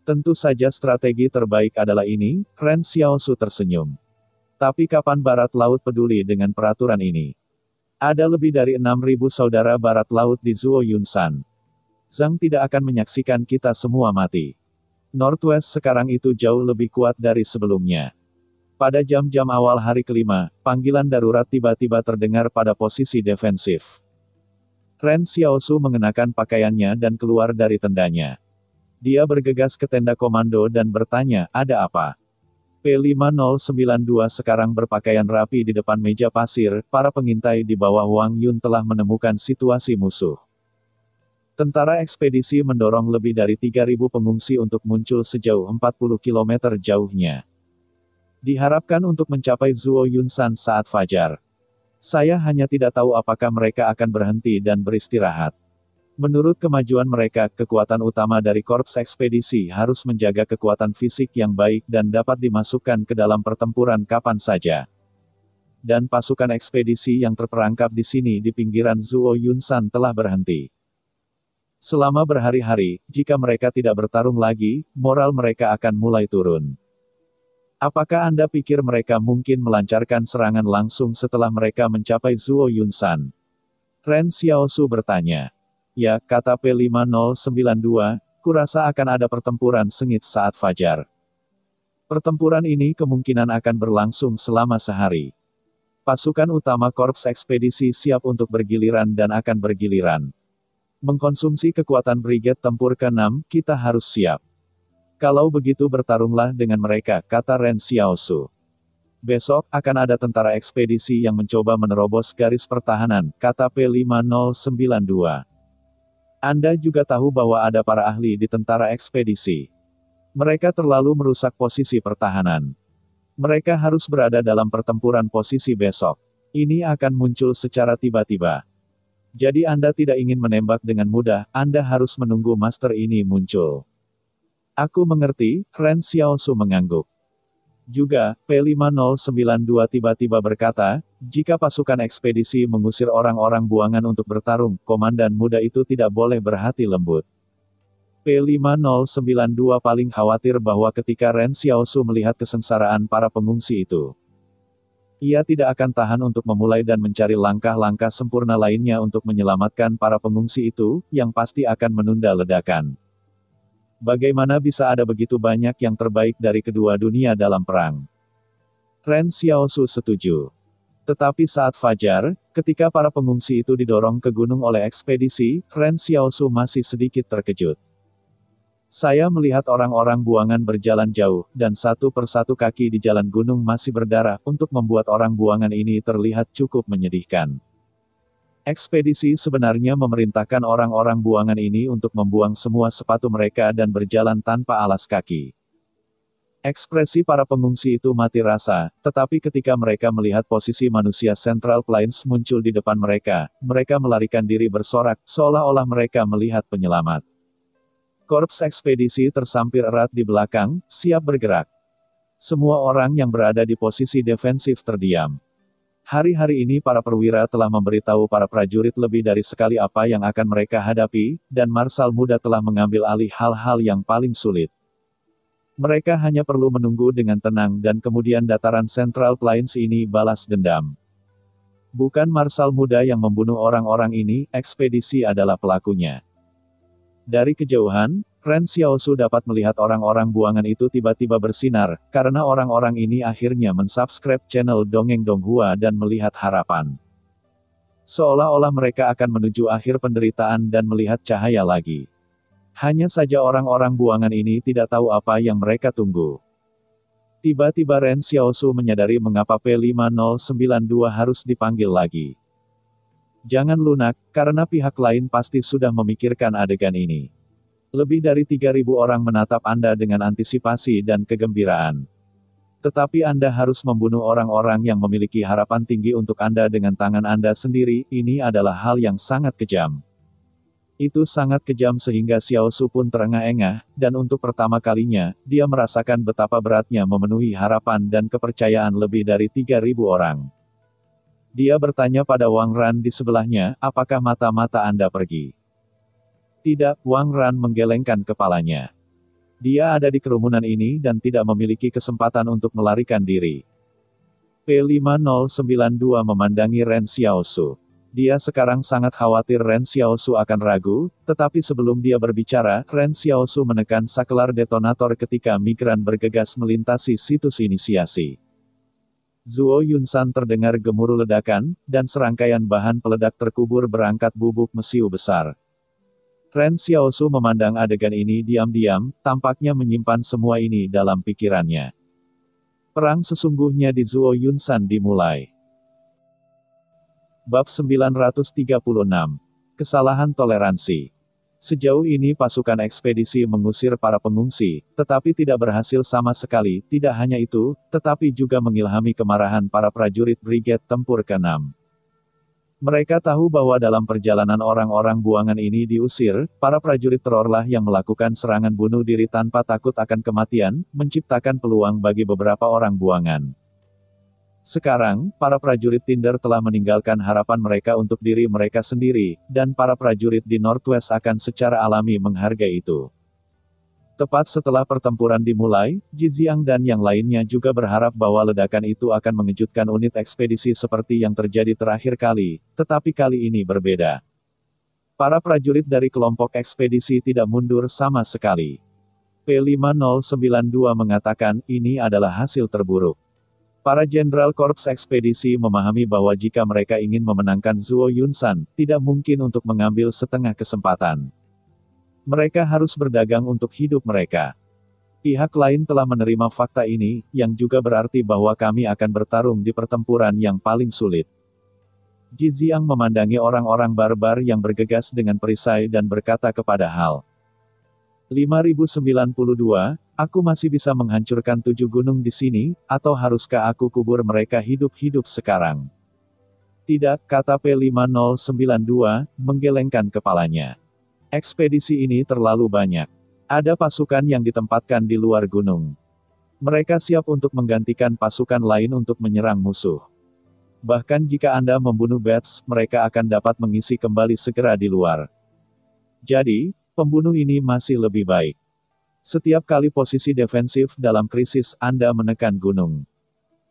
Tentu saja strategi terbaik adalah ini, Ren Xiaosu tersenyum. Tapi kapan barat laut peduli dengan peraturan ini? Ada lebih dari 6.000 saudara barat laut di Zuo Yunsan. Zhang tidak akan menyaksikan kita semua mati. Northwest sekarang itu jauh lebih kuat dari sebelumnya. Pada jam-jam awal hari kelima, panggilan darurat tiba-tiba terdengar pada posisi defensif. Ren Xiaosu mengenakan pakaiannya dan keluar dari tendanya. Dia bergegas ke tenda komando dan bertanya, ada apa? P5092 sekarang berpakaian rapi di depan meja pasir, para pengintai di bawah Wang Yun telah menemukan situasi musuh. Tentara ekspedisi mendorong lebih dari 3.000 pengungsi untuk muncul sejauh 40 km jauhnya. Diharapkan untuk mencapai Zuo Yunsan saat fajar. Saya hanya tidak tahu apakah mereka akan berhenti dan beristirahat. Menurut kemajuan mereka, kekuatan utama dari korps ekspedisi harus menjaga kekuatan fisik yang baik dan dapat dimasukkan ke dalam pertempuran kapan saja. Dan pasukan ekspedisi yang terperangkap di sini di pinggiran Zuo Yunsan telah berhenti. Selama berhari-hari, jika mereka tidak bertarung lagi, moral mereka akan mulai turun. Apakah Anda pikir mereka mungkin melancarkan serangan langsung setelah mereka mencapai Zuo Yunsan? Ren Xiaosu bertanya. Ya, kata P5092, kurasa akan ada pertempuran sengit saat fajar. Pertempuran ini kemungkinan akan berlangsung selama sehari. Pasukan utama korps ekspedisi siap untuk bergiliran dan akan bergiliran. Mengkonsumsi kekuatan Brigade Tempur ke-6, kita harus siap. Kalau begitu bertarunglah dengan mereka, kata Ren Xiaosu. Besok, akan ada tentara ekspedisi yang mencoba menerobos garis pertahanan, kata P5092. Anda juga tahu bahwa ada para ahli di tentara ekspedisi. Mereka terlalu merusak posisi pertahanan. Mereka harus berada dalam pertempuran posisi besok. Ini akan muncul secara tiba-tiba. Jadi Anda tidak ingin menembak dengan mudah, Anda harus menunggu master ini muncul. Aku mengerti, Ren Xiaosu mengangguk. Juga, P5092 tiba-tiba berkata, jika pasukan ekspedisi mengusir orang-orang buangan untuk bertarung, komandan muda itu tidak boleh berhati lembut. P5092 paling khawatir bahwa ketika Ren Xiaosu melihat kesengsaraan para pengungsi itu, ia tidak akan tahan untuk memulai dan mencari langkah-langkah sempurna lainnya untuk menyelamatkan para pengungsi itu, yang pasti akan menunda ledakan. Bagaimana bisa ada begitu banyak yang terbaik dari kedua dunia dalam perang? Ren Xiaosu setuju. Tetapi saat fajar, ketika para pengungsi itu didorong ke gunung oleh ekspedisi, Ren Xiaosu masih sedikit terkejut. Saya melihat orang-orang buangan berjalan jauh, dan satu persatu kaki di jalan gunung masih berdarah, untuk membuat orang buangan ini terlihat cukup menyedihkan. Ekspedisi sebenarnya memerintahkan orang-orang buangan ini untuk membuang semua sepatu mereka dan berjalan tanpa alas kaki. Ekspresi para pengungsi itu mati rasa, tetapi ketika mereka melihat posisi manusia Central Plains muncul di depan mereka, mereka melarikan diri bersorak, seolah-olah mereka melihat penyelamat. Korps ekspedisi tersampir erat di belakang, siap bergerak. Semua orang yang berada di posisi defensif terdiam. Hari-hari ini para perwira telah memberitahu para prajurit lebih dari sekali apa yang akan mereka hadapi, dan Marsal muda telah mengambil alih hal-hal yang paling sulit. Mereka hanya perlu menunggu dengan tenang dan kemudian dataran Central Plains ini balas dendam. Bukan Marsal muda yang membunuh orang-orang ini, ekspedisi adalah pelakunya. Dari kejauhan, Ren Xiaosu dapat melihat orang-orang buangan itu tiba-tiba bersinar, karena orang-orang ini akhirnya mensubscribe channel Dongeng Donghua dan melihat harapan. Seolah-olah mereka akan menuju akhir penderitaan dan melihat cahaya lagi. Hanya saja orang-orang buangan ini tidak tahu apa yang mereka tunggu. Tiba-tiba Ren Xiaosu menyadari mengapa P5092 harus dipanggil lagi. Jangan lunak, karena pihak lain pasti sudah memikirkan adegan ini. Lebih dari 3.000 orang menatap Anda dengan antisipasi dan kegembiraan. Tetapi Anda harus membunuh orang-orang yang memiliki harapan tinggi untuk Anda dengan tangan Anda sendiri, ini adalah hal yang sangat kejam. Itu sangat kejam sehingga Xiaosu pun terengah-engah, dan untuk pertama kalinya, dia merasakan betapa beratnya memenuhi harapan dan kepercayaan lebih dari 3.000 orang. Dia bertanya pada Wang Ran di sebelahnya, apakah mata-mata Anda pergi? Tidak, Wang Ran menggelengkan kepalanya. Dia ada di kerumunan ini dan tidak memiliki kesempatan untuk melarikan diri. P5092 memandangi Ren Xiaosu. Dia sekarang sangat khawatir Ren Xiaosu akan ragu, tetapi sebelum dia berbicara, Ren Xiaosu menekan saklar detonator ketika migran bergegas melintasi situs inisiasi. Zuo Yunsan terdengar gemuruh ledakan, dan serangkaian bahan peledak terkubur berangkat bubuk mesiu besar. Ren Xiaosu memandang adegan ini diam-diam, tampaknya menyimpan semua ini dalam pikirannya. Perang sesungguhnya di Zuo Yunsan dimulai. Bab 936. Kesalahan toleransi. Sejauh ini pasukan ekspedisi mengusir para pengungsi, tetapi tidak berhasil sama sekali. Tidak hanya itu, tetapi juga mengilhami kemarahan para prajurit Brigade Tempur ke-6. Mereka tahu bahwa dalam perjalanan orang-orang buangan ini diusir, para prajurit terorlah yang melakukan serangan bunuh diri tanpa takut akan kematian, menciptakan peluang bagi beberapa orang buangan. Sekarang, para prajurit Tinder telah meninggalkan harapan mereka untuk diri mereka sendiri, dan para prajurit di Northwest akan secara alami menghargai itu. Tepat setelah pertempuran dimulai, Jijiang dan yang lainnya juga berharap bahwa ledakan itu akan mengejutkan unit ekspedisi seperti yang terjadi terakhir kali, tetapi kali ini berbeda. Para prajurit dari kelompok ekspedisi tidak mundur sama sekali. P5092 mengatakan, ini adalah hasil terburuk. Para jenderal korps ekspedisi memahami bahwa jika mereka ingin memenangkan Zuo Yunsan, tidak mungkin untuk mengambil setengah kesempatan. Mereka harus berdagang untuk hidup mereka. Pihak lain telah menerima fakta ini, yang juga berarti bahwa kami akan bertarung di pertempuran yang paling sulit. Jijiang memandangi orang-orang barbar yang bergegas dengan perisai dan berkata kepada Hal. 5092, aku masih bisa menghancurkan 7 gunung di sini, atau haruskah aku kubur mereka hidup-hidup sekarang? Tidak, kata P5092, menggelengkan kepalanya. Ekspedisi ini terlalu banyak. Ada pasukan yang ditempatkan di luar gunung. Mereka siap untuk menggantikan pasukan lain untuk menyerang musuh. Bahkan jika Anda membunuh Bats, mereka akan dapat mengisi kembali segera di luar. Jadi, pembunuh ini masih lebih baik. Setiap kali posisi defensif dalam krisis, Anda menekan gunung.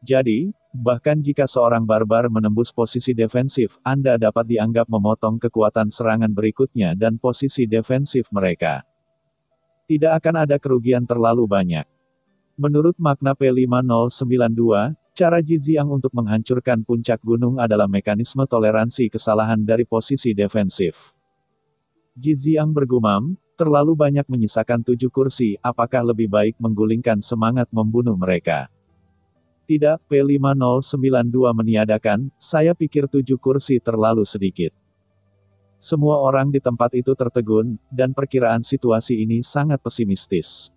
Jadi, bahkan jika seorang barbar menembus posisi defensif, Anda dapat dianggap memotong kekuatan serangan berikutnya dan posisi defensif mereka. Tidak akan ada kerugian terlalu banyak. Menurut makna P5092, cara Jijiang untuk menghancurkan puncak gunung adalah mekanisme toleransi kesalahan dari posisi defensif. Jijiang bergumam, terlalu banyak menyisakan 7 kursi, apakah lebih baik menggulingkan semangat membunuh mereka? Tidak, P5092 meniadakan, saya pikir 7 kursi terlalu sedikit. Semua orang di tempat itu tertegun, dan perkiraan situasi ini sangat pesimistis.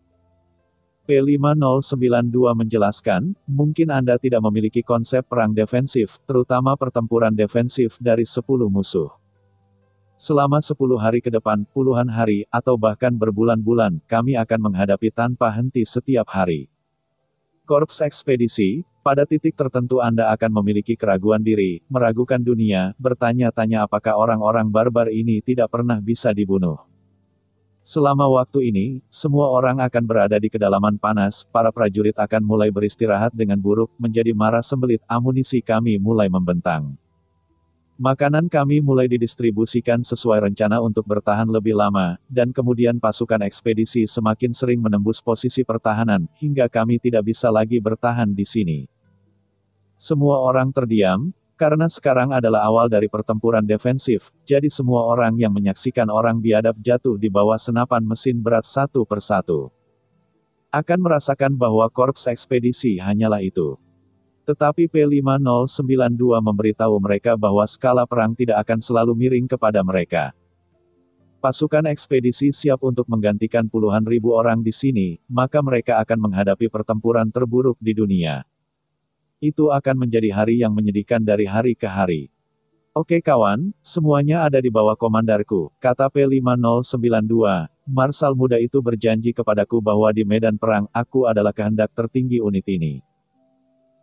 P5092 menjelaskan, mungkin Anda tidak memiliki konsep perang defensif, terutama pertempuran defensif dari 10 musuh. Selama 10 hari ke depan, puluhan hari, atau bahkan berbulan-bulan, kami akan menghadapi tanpa henti setiap hari. Korps ekspedisi, pada titik tertentu Anda akan memiliki keraguan diri, meragukan dunia, bertanya-tanya apakah orang-orang barbar ini tidak pernah bisa dibunuh. Selama waktu ini, semua orang akan berada di kedalaman panas, para prajurit akan mulai beristirahat dengan buruk, menjadi marah sembelit, amunisi kami mulai membentang. Makanan kami mulai didistribusikan sesuai rencana untuk bertahan lebih lama, dan kemudian pasukan ekspedisi semakin sering menembus posisi pertahanan, hingga kami tidak bisa lagi bertahan di sini. Semua orang terdiam, karena sekarang adalah awal dari pertempuran defensif, jadi semua orang yang menyaksikan orang biadab jatuh di bawah senapan mesin berat satu persatu akan merasakan bahwa korps ekspedisi hanyalah itu. Tetapi P5092 memberitahu mereka bahwa skala perang tidak akan selalu miring kepada mereka. Pasukan ekspedisi siap untuk menggantikan puluhan ribu orang di sini, maka mereka akan menghadapi pertempuran terburuk di dunia. Itu akan menjadi hari yang menyedihkan dari hari ke hari. Oke kawan, semuanya ada di bawah komandarku, kata P5092, Marsal muda itu berjanji kepadaku bahwa di medan perang, aku adalah kehendak tertinggi unit ini.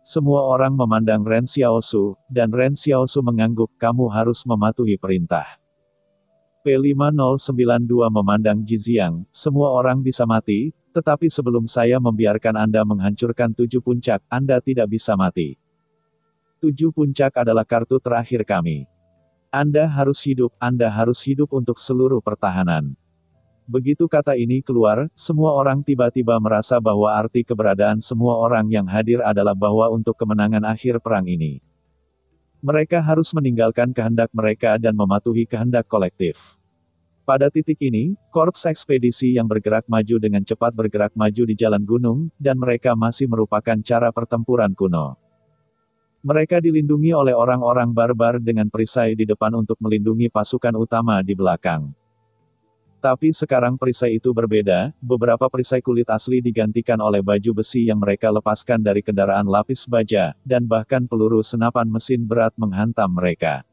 Semua orang memandang Ren Xiaosu, dan Ren Xiaosu mengangguk, kamu harus mematuhi perintah. P5092 memandang Jijiang, semua orang bisa mati, tetapi sebelum saya membiarkan Anda menghancurkan 7 puncak, Anda tidak bisa mati. 7 puncak adalah kartu terakhir kami. Anda harus hidup untuk seluruh pertahanan. Begitu kata ini keluar, semua orang tiba-tiba merasa bahwa arti keberadaan semua orang yang hadir adalah bahwa untuk kemenangan akhir perang ini, mereka harus meninggalkan kehendak mereka dan mematuhi kehendak kolektif. Pada titik ini, korps ekspedisi yang bergerak maju dengan cepat bergerak maju di jalan gunung, dan mereka masih merupakan cara pertempuran kuno. Mereka dilindungi oleh orang-orang barbar dengan perisai di depan untuk melindungi pasukan utama di belakang. Tapi sekarang perisai itu berbeda, beberapa perisai kulit asli digantikan oleh baju besi yang mereka lepaskan dari kendaraan lapis baja, dan bahkan peluru senapan mesin berat menghantam mereka.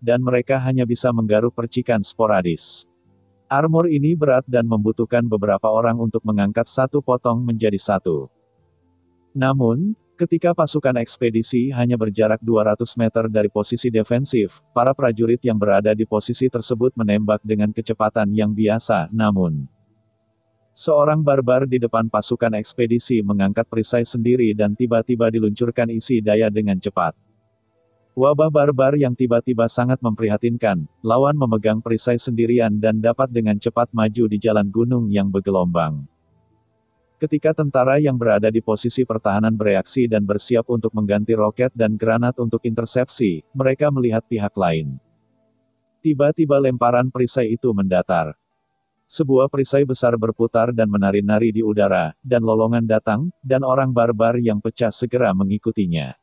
dan mereka hanya bisa menggaruk percikan sporadis. Armor ini berat dan membutuhkan beberapa orang untuk mengangkat satu potong menjadi satu. Namun, ketika pasukan ekspedisi hanya berjarak 200 meter dari posisi defensif, para prajurit yang berada di posisi tersebut menembak dengan kecepatan yang biasa, namun seorang barbar di depan pasukan ekspedisi mengangkat perisai sendiri dan tiba-tiba diluncurkan isi daya dengan cepat. Wabah barbar yang tiba-tiba sangat memprihatinkan, lawan memegang perisai sendirian dan dapat dengan cepat maju di jalan gunung yang bergelombang. Ketika tentara yang berada di posisi pertahanan bereaksi dan bersiap untuk mengganti roket dan granat untuk intersepsi, mereka melihat pihak lain. Tiba-tiba lemparan perisai itu mendatar. Sebuah perisai besar berputar dan menari-nari di udara, dan lolongan datang, dan orang barbar yang pecah segera mengikutinya.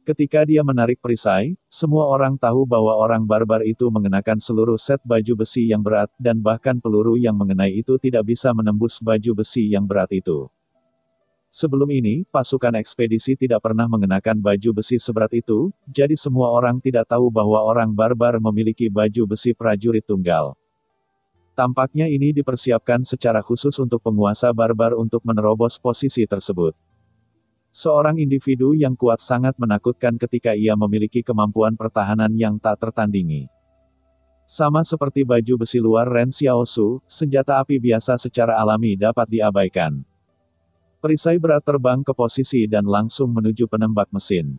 Ketika dia menarik perisai, semua orang tahu bahwa orang barbar itu mengenakan seluruh set baju besi yang berat, dan bahkan peluru yang mengenai itu tidak bisa menembus baju besi yang berat itu. Sebelum ini, pasukan ekspedisi tidak pernah mengenakan baju besi seberat itu, jadi semua orang tidak tahu bahwa orang barbar memiliki baju besi prajurit tunggal. Tampaknya ini dipersiapkan secara khusus untuk penguasa barbar untuk menerobos posisi tersebut. Seorang individu yang kuat sangat menakutkan ketika ia memiliki kemampuan pertahanan yang tak tertandingi. Sama seperti baju besi luar Ren Xiaosu, senjata api biasa secara alami dapat diabaikan. Perisai berat terbang ke posisi dan langsung menuju penembak mesin.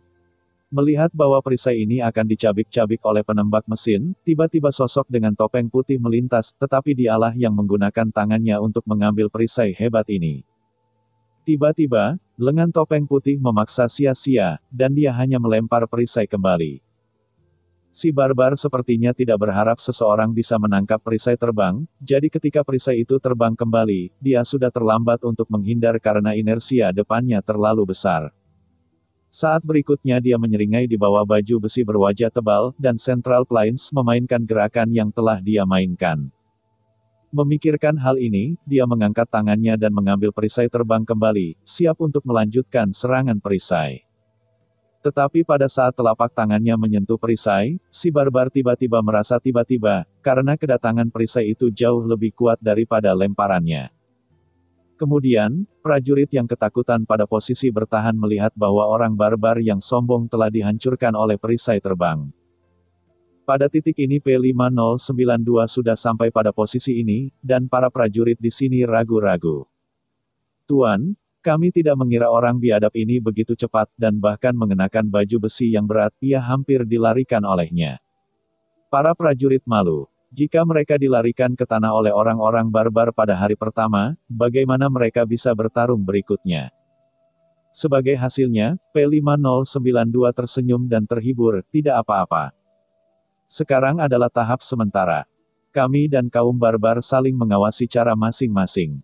Melihat bahwa perisai ini akan dicabik-cabik oleh penembak mesin, tiba-tiba sosok dengan topeng putih melintas, tetapi dialah yang menggunakan tangannya untuk mengambil perisai hebat ini. Tiba-tiba, lengan topeng putih memaksa sia-sia, dan dia hanya melempar perisai kembali. Si barbar sepertinya tidak berharap seseorang bisa menangkap perisai terbang, jadi ketika perisai itu terbang kembali, dia sudah terlambat untuk menghindar karena inersia depannya terlalu besar. Saat berikutnya dia menyeringai di bawah baju besi berwajah tebal, dan Central Plains memainkan gerakan yang telah dia mainkan. Memikirkan hal ini, dia mengangkat tangannya dan mengambil perisai terbang kembali, siap untuk melanjutkan serangan perisai. Tetapi pada saat telapak tangannya menyentuh perisai, si barbar tiba-tiba merasa tiba-tiba, karena kedatangan perisai itu jauh lebih kuat daripada lemparannya. Kemudian, prajurit yang ketakutan pada posisi bertahan melihat bahwa orang barbar yang sombong telah dihancurkan oleh perisai terbang. Pada titik ini P5092 sudah sampai pada posisi ini, dan para prajurit di sini ragu-ragu. Tuan, kami tidak mengira orang biadab ini begitu cepat, dan bahkan mengenakan baju besi yang berat, ia hampir dilarikan olehnya. Para prajurit malu. Jika mereka dilarikan ke tanah oleh orang-orang barbar pada hari pertama, bagaimana mereka bisa bertarung berikutnya? Sebagai hasilnya, P5092 tersenyum dan terhibur, tidak apa-apa. Sekarang adalah tahap sementara. Kami dan kaum barbar saling mengawasi cara masing-masing.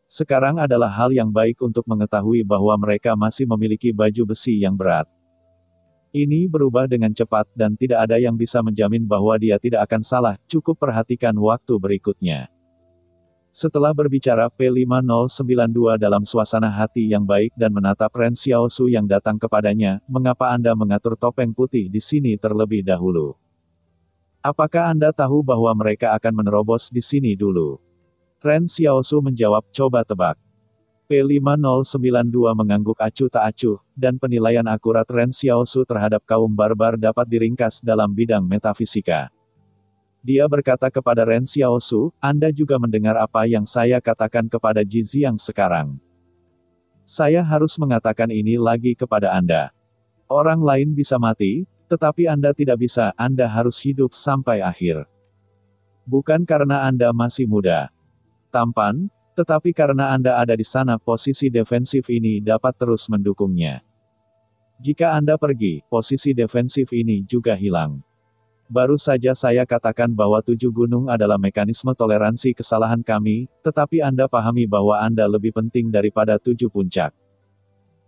Sekarang adalah hal yang baik untuk mengetahui bahwa mereka masih memiliki baju besi yang berat. Ini berubah dengan cepat dan tidak ada yang bisa menjamin bahwa dia tidak akan salah, cukup perhatikan waktu berikutnya. Setelah berbicara P5092 dalam suasana hati yang baik dan menatap Ren Xiaosu yang datang kepadanya, mengapa Anda mengatur topeng putih di sini terlebih dahulu? Apakah Anda tahu bahwa mereka akan menerobos di sini dulu? Ren Xiaosu menjawab, coba tebak. P5092 mengangguk acuh tak acuh, dan penilaian akurat Ren Xiaosu terhadap kaum barbar dapat diringkas dalam bidang metafisika. Dia berkata kepada Ren Xiaosu, Anda juga mendengar apa yang saya katakan kepada Ji Xiang sekarang. Saya harus mengatakan ini lagi kepada Anda. Orang lain bisa mati, tetapi Anda tidak bisa, Anda harus hidup sampai akhir. Bukan karena Anda masih muda, tampan, tetapi karena Anda ada di sana, posisi defensif ini dapat terus mendukungnya. Jika Anda pergi, posisi defensif ini juga hilang. Baru saja saya katakan bahwa 7 gunung adalah mekanisme toleransi kesalahan kami, tetapi Anda pahami bahwa Anda lebih penting daripada 7 puncak.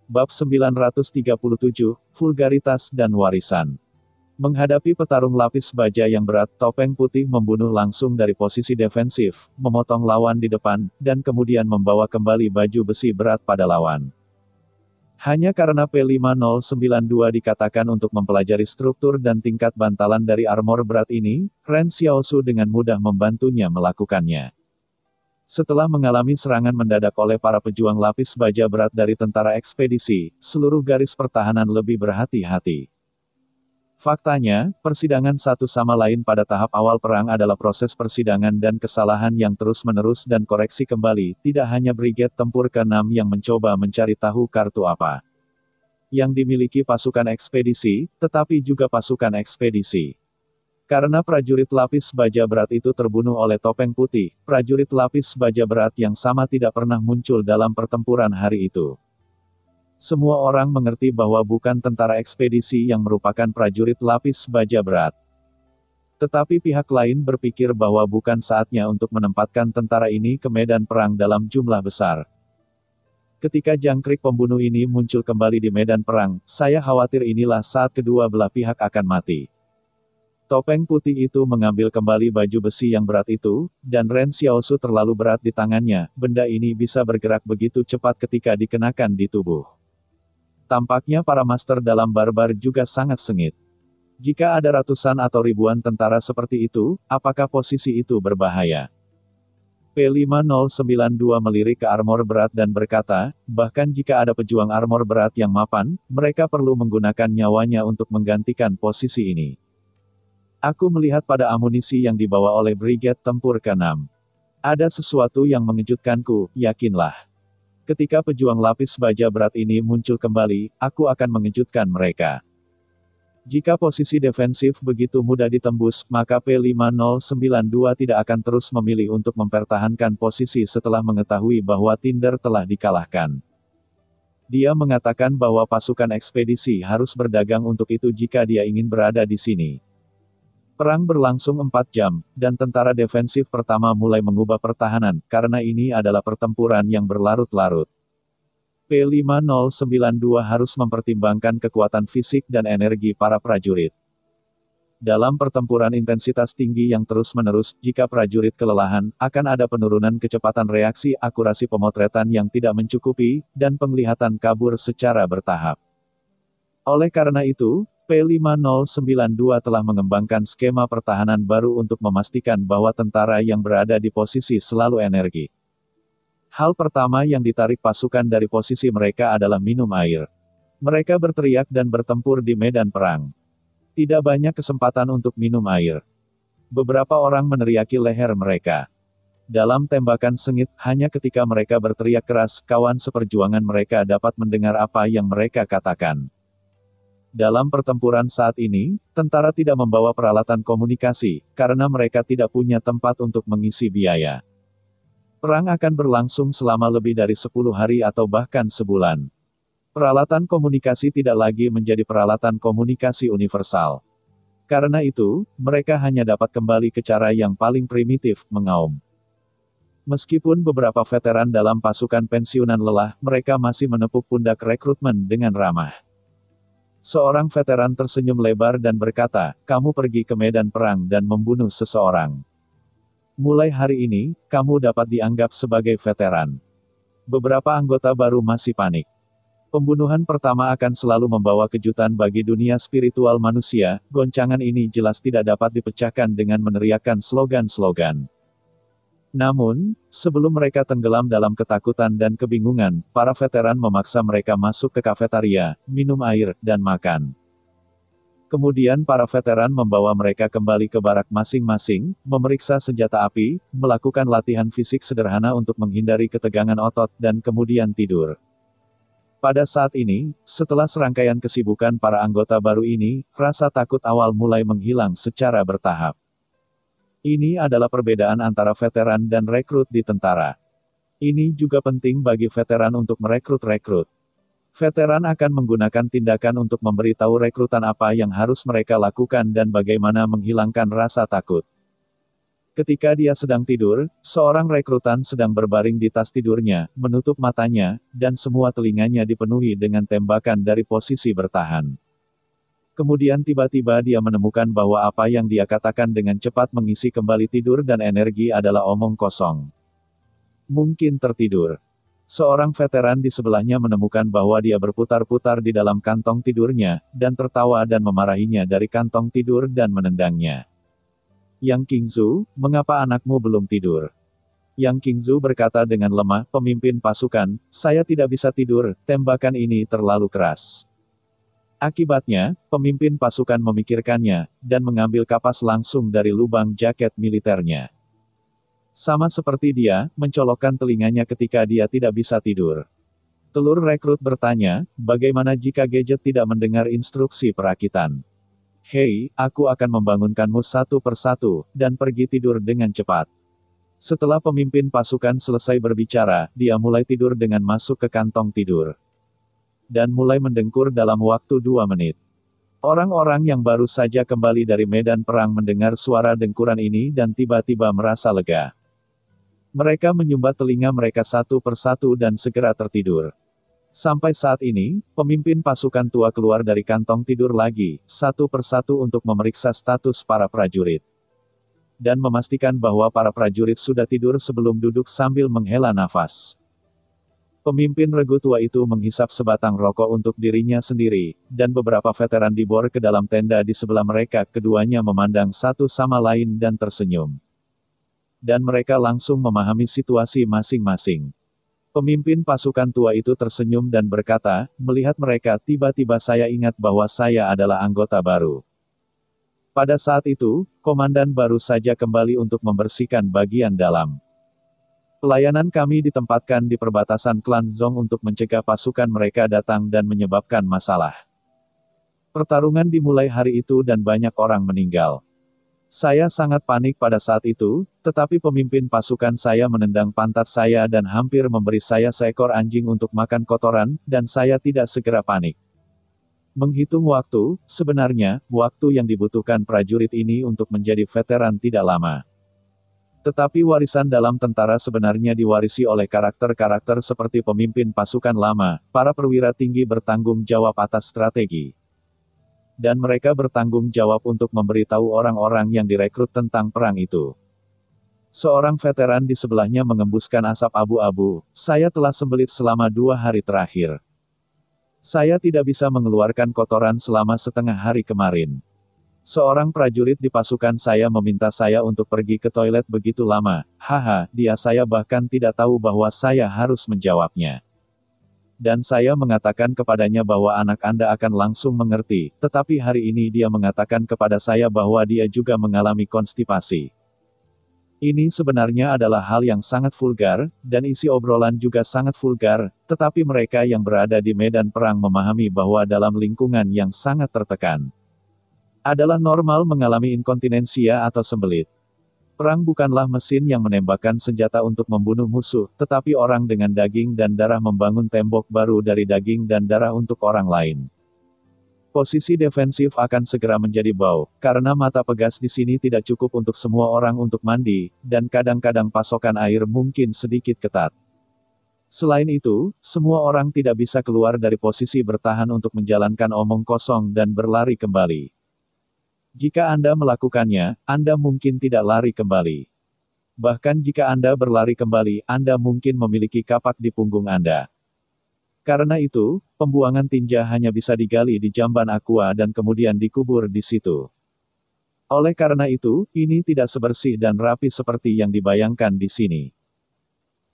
Bab 937, Vulgaritas dan Warisan. Menghadapi petarung lapis baja yang berat, topeng putih membunuh langsung dari posisi defensif, memotong lawan di depan, dan kemudian membawa kembali baju besi berat pada lawan. Hanya karena P5092 dikatakan untuk mempelajari struktur dan tingkat bantalan dari armor berat ini, Ren Xiaosu dengan mudah membantunya melakukannya. Setelah mengalami serangan mendadak oleh para pejuang lapis baja berat dari tentara ekspedisi, seluruh garis pertahanan lebih berhati-hati. Faktanya, persidangan satu sama lain pada tahap awal perang adalah proses persidangan dan kesalahan yang terus-menerus dan koreksi kembali, tidak hanya Brigade Tempur ke-6 yang mencoba mencari tahu kartu apa yang dimiliki pasukan ekspedisi, tetapi juga pasukan ekspedisi. Karena prajurit lapis baja berat itu terbunuh oleh topeng putih, prajurit lapis baja berat yang sama tidak pernah muncul dalam pertempuran hari itu. Semua orang mengerti bahwa bukan tentara ekspedisi yang merupakan prajurit lapis baja berat. Tetapi pihak lain berpikir bahwa bukan saatnya untuk menempatkan tentara ini ke medan perang dalam jumlah besar. Ketika jangkrik pembunuh ini muncul kembali di medan perang, saya khawatir inilah saat kedua belah pihak akan mati. Topeng putih itu mengambil kembali baju besi yang berat itu, dan Ren Xiaosu terlalu berat di tangannya, benda ini bisa bergerak begitu cepat ketika dikenakan di tubuh. Tampaknya para master dalam barbar juga sangat sengit. Jika ada ratusan atau ribuan tentara seperti itu, apakah posisi itu berbahaya? P5092 melirik ke armor berat dan berkata, bahkan jika ada pejuang armor berat yang mapan, mereka perlu menggunakan nyawanya untuk menggantikan posisi ini. Aku melihat pada amunisi yang dibawa oleh Brigade Tempur ke-6. Ada sesuatu yang mengejutkanku, yakinlah. Ketika pejuang lapis baja berat ini muncul kembali, aku akan mengejutkan mereka. Jika posisi defensif begitu mudah ditembus, maka P5092 tidak akan terus memilih untuk mempertahankan posisi setelah mengetahui bahwa Tinder telah dikalahkan. Dia mengatakan bahwa pasukan ekspedisi harus berdagang untuk itu jika dia ingin berada di sini. Perang berlangsung 4 jam, dan tentara defensif pertama mulai mengubah pertahanan, karena ini adalah pertempuran yang berlarut-larut. P5092 harus mempertimbangkan kekuatan fisik dan energi para prajurit. Dalam pertempuran intensitas tinggi yang terus-menerus, jika prajurit kelelahan, akan ada penurunan kecepatan reaksi, akurasi pemotretan yang tidak mencukupi, dan penglihatan kabur secara bertahap. Oleh karena itu, P5092 telah mengembangkan skema pertahanan baru untuk memastikan bahwa tentara yang berada di posisi selalu energi. Hal pertama yang ditarik pasukan dari posisi mereka adalah minum air. Mereka berteriak dan bertempur di medan perang. Tidak banyak kesempatan untuk minum air. Beberapa orang meneriaki leher mereka. Dalam tembakan sengit, hanya ketika mereka berteriak keras, kawan seperjuangan mereka dapat mendengar apa yang mereka katakan. Dalam pertempuran saat ini, tentara tidak membawa peralatan komunikasi, karena mereka tidak punya tempat untuk mengisi biaya. Perang akan berlangsung selama lebih dari 10 hari atau bahkan sebulan. Peralatan komunikasi tidak lagi menjadi peralatan komunikasi universal. Karena itu, mereka hanya dapat kembali ke cara yang paling primitif, mengaum. Meskipun beberapa veteran dalam pasukan pensiunan lelah, mereka masih menepuk pundak rekrutmen dengan ramah. Seorang veteran tersenyum lebar dan berkata, kamu pergi ke medan perang dan membunuh seseorang. Mulai hari ini, kamu dapat dianggap sebagai veteran. Beberapa anggota baru masih panik. Pembunuhan pertama akan selalu membawa kejutan bagi dunia spiritual manusia, goncangan ini jelas tidak dapat dipecahkan dengan meneriakkan slogan-slogan. Namun, sebelum mereka tenggelam dalam ketakutan dan kebingungan, para veteran memaksa mereka masuk ke kafetaria, minum air, dan makan. Kemudian para veteran membawa mereka kembali ke barak masing-masing, memeriksa senjata api, melakukan latihan fisik sederhana untuk menghindari ketegangan otot, dan kemudian tidur. Pada saat ini, setelah serangkaian kesibukan para anggota baru ini, rasa takut awal mulai menghilang secara bertahap. Ini adalah perbedaan antara veteran dan rekrut di tentara. Ini juga penting bagi veteran untuk merekrut-rekrut. Veteran akan menggunakan tindakan untuk memberitahu rekrutan apa yang harus mereka lakukan dan bagaimana menghilangkan rasa takut. Ketika dia sedang tidur, seorang rekrutan sedang berbaring di tas tidurnya, menutup matanya, dan semua telinganya dipenuhi dengan tembakan dari posisi bertahan. Kemudian tiba-tiba dia menemukan bahwa apa yang dia katakan dengan cepat mengisi kembali tidur dan energi adalah omong kosong. Mungkin tertidur. Seorang veteran di sebelahnya menemukan bahwa dia berputar-putar di dalam kantong tidurnya, dan tertawa dan memarahinya dari kantong tidur dan menendangnya. Yang Qingzu, mengapa anakmu belum tidur? Yang Qingzu berkata dengan lemah, pemimpin pasukan, saya tidak bisa tidur, tembakan ini terlalu keras. Akibatnya, pemimpin pasukan memikirkannya, dan mengambil kapas langsung dari lubang jaket militernya. Sama seperti dia, mencolokkan telinganya ketika dia tidak bisa tidur. Telur rekrut bertanya, bagaimana jika gadget tidak mendengar instruksi perakitan? Hei, aku akan membangunkanmu satu persatu, dan pergi tidur dengan cepat. Setelah pemimpin pasukan selesai berbicara, dia mulai tidur dengan masuk ke kantong tidur. Dan mulai mendengkur dalam waktu 2 menit. Orang-orang yang baru saja kembali dari medan perang mendengar suara dengkuran ini dan tiba-tiba merasa lega. Mereka menyumbat telinga mereka satu persatu dan segera tertidur. Sampai saat ini, pemimpin pasukan tua keluar dari kantong tidur lagi, satu persatu untuk memeriksa status para prajurit. Dan memastikan bahwa para prajurit sudah tidur sebelum duduk sambil menghela nafas. Pemimpin regu tua itu menghisap sebatang rokok untuk dirinya sendiri, dan beberapa veteran dibor ke dalam tenda di sebelah mereka, keduanya memandang satu sama lain dan tersenyum. Dan mereka langsung memahami situasi masing-masing. Pemimpin pasukan tua itu tersenyum dan berkata, melihat mereka, tiba-tiba saya ingat bahwa saya adalah anggota baru. Pada saat itu, komandan baru saja kembali untuk membersihkan bagian dalam. Pelayanan kami ditempatkan di perbatasan klan Zong untuk mencegah pasukan mereka datang dan menyebabkan masalah. Pertarungan dimulai hari itu dan banyak orang meninggal. Saya sangat panik pada saat itu, tetapi pemimpin pasukan saya menendang pantat saya dan hampir memberi saya seekor anjing untuk makan kotoran, dan saya tidak segera panik. Menghitung waktu, sebenarnya, waktu yang dibutuhkan prajurit ini untuk menjadi veteran tidak lama. Tetapi warisan dalam tentara sebenarnya diwarisi oleh karakter-karakter seperti pemimpin pasukan lama, para perwira tinggi bertanggung jawab atas strategi. Dan mereka bertanggung jawab untuk memberitahu orang-orang yang direkrut tentang perang itu. Seorang veteran di sebelahnya mengembuskan asap abu-abu, saya telah sembelit selama 2 hari terakhir. Saya tidak bisa mengeluarkan kotoran selama setengah hari kemarin. Seorang prajurit di pasukan saya meminta saya untuk pergi ke toilet begitu lama, haha, saya bahkan tidak tahu bahwa saya harus menjawabnya. Dan saya mengatakan kepadanya bahwa anak Anda akan langsung mengerti, tetapi hari ini dia mengatakan kepada saya bahwa dia juga mengalami konstipasi. Ini sebenarnya adalah hal yang sangat vulgar, dan isi obrolan juga sangat vulgar, tetapi mereka yang berada di medan perang memahami bahwa dalam lingkungan yang sangat tertekan, adalah normal mengalami inkontinensia atau sembelit. Perang bukanlah mesin yang menembakkan senjata untuk membunuh musuh, tetapi orang dengan daging dan darah membangun tembok baru dari daging dan darah untuk orang lain. Posisi defensif akan segera menjadi bau, karena mata pegas di sini tidak cukup untuk semua orang untuk mandi, dan kadang-kadang pasokan air mungkin sedikit ketat. Selain itu, semua orang tidak bisa keluar dari posisi bertahan untuk menjalankan omong kosong dan berlari kembali. Jika Anda melakukannya, Anda mungkin tidak lari kembali. Bahkan jika Anda berlari kembali, Anda mungkin memiliki kapak di punggung Anda. Karena itu, pembuangan tinja hanya bisa digali di jamban aqua dan kemudian dikubur di situ. Oleh karena itu, ini tidak sebersih dan rapi seperti yang dibayangkan di sini.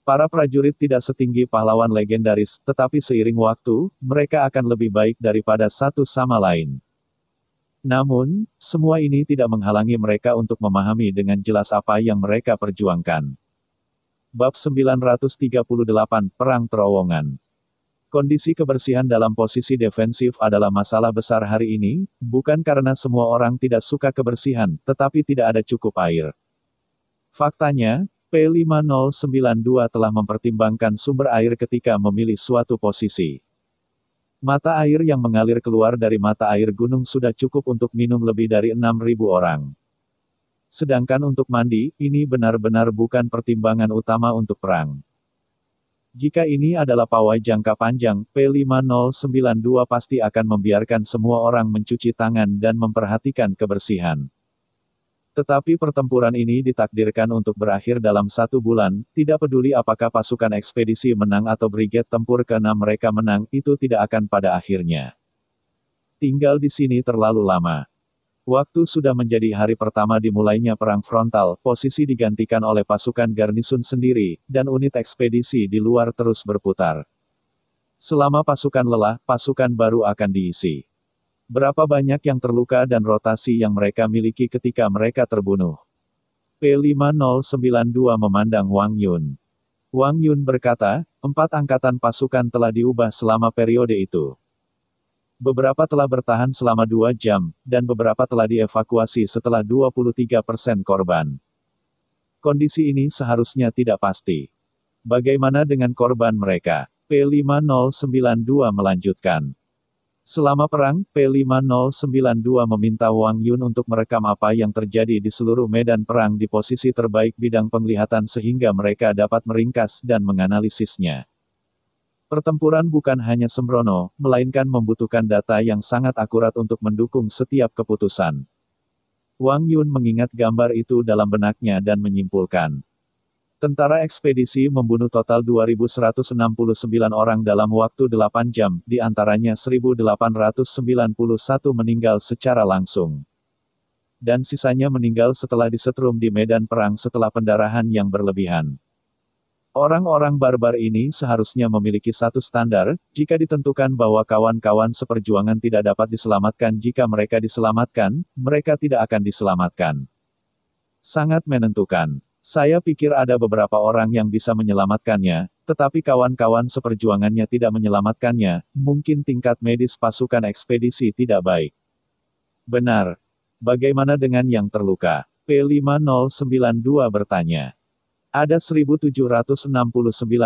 Para prajurit tidak setinggi pahlawan legendaris, tetapi seiring waktu, mereka akan lebih baik daripada satu sama lain. Namun, semua ini tidak menghalangi mereka untuk memahami dengan jelas apa yang mereka perjuangkan. Bab 938, Perang Terowongan. Kondisi kebersihan dalam posisi defensif adalah masalah besar hari ini, bukan karena semua orang tidak suka kebersihan, tetapi tidak ada cukup air. Faktanya, P5092 telah mempertimbangkan sumber air ketika memilih suatu posisi. Mata air yang mengalir keluar dari mata air gunung sudah cukup untuk minum lebih dari 6.000 orang. Sedangkan untuk mandi, ini benar-benar bukan pertimbangan utama untuk perang. Jika ini adalah pawai jangka panjang, P5092 pasti akan membiarkan semua orang mencuci tangan dan memperhatikan kebersihan. Tetapi pertempuran ini ditakdirkan untuk berakhir dalam 1 bulan, tidak peduli apakah pasukan ekspedisi menang atau brigade tempur ke-6 mereka menang, itu tidak akan pada akhirnya. Tinggal di sini terlalu lama. Waktu sudah menjadi hari pertama dimulainya perang frontal, posisi digantikan oleh pasukan garnisun sendiri, dan unit ekspedisi di luar terus berputar. Selama pasukan lelah, pasukan baru akan diisi. Berapa banyak yang terluka dan rotasi yang mereka miliki ketika mereka terbunuh. P5092 memandang Wang Yun. Wang Yun berkata, 4 angkatan pasukan telah diubah selama periode itu. Beberapa telah bertahan selama 2 jam, dan beberapa telah dievakuasi setelah 23% korban. Kondisi ini seharusnya tidak pasti. Bagaimana dengan korban mereka? P5092 melanjutkan. Selama perang, P5092 meminta Wang Yun untuk merekam apa yang terjadi di seluruh medan perang di posisi terbaik bidang penglihatan sehingga mereka dapat meringkas dan menganalisisnya. Pertempuran bukan hanya sembrono, melainkan membutuhkan data yang sangat akurat untuk mendukung setiap keputusan. Wang Yun mengingat gambar itu dalam benaknya dan menyimpulkan. Tentara ekspedisi membunuh total 2.169 orang dalam waktu 8 jam, di antaranya 1.891 meninggal secara langsung. Dan sisanya meninggal setelah disetrum di medan perang setelah pendarahan yang berlebihan. Orang-orang barbar ini seharusnya memiliki satu standar, jika ditentukan bahwa kawan-kawan seperjuangan tidak dapat diselamatkan jika mereka diselamatkan, mereka tidak akan diselamatkan. Sangat menentukan. Saya pikir ada beberapa orang yang bisa menyelamatkannya, tetapi kawan-kawan seperjuangannya tidak menyelamatkannya, mungkin tingkat medis pasukan ekspedisi tidak baik. Benar. Bagaimana dengan yang terluka? P5092 bertanya. Ada 1.769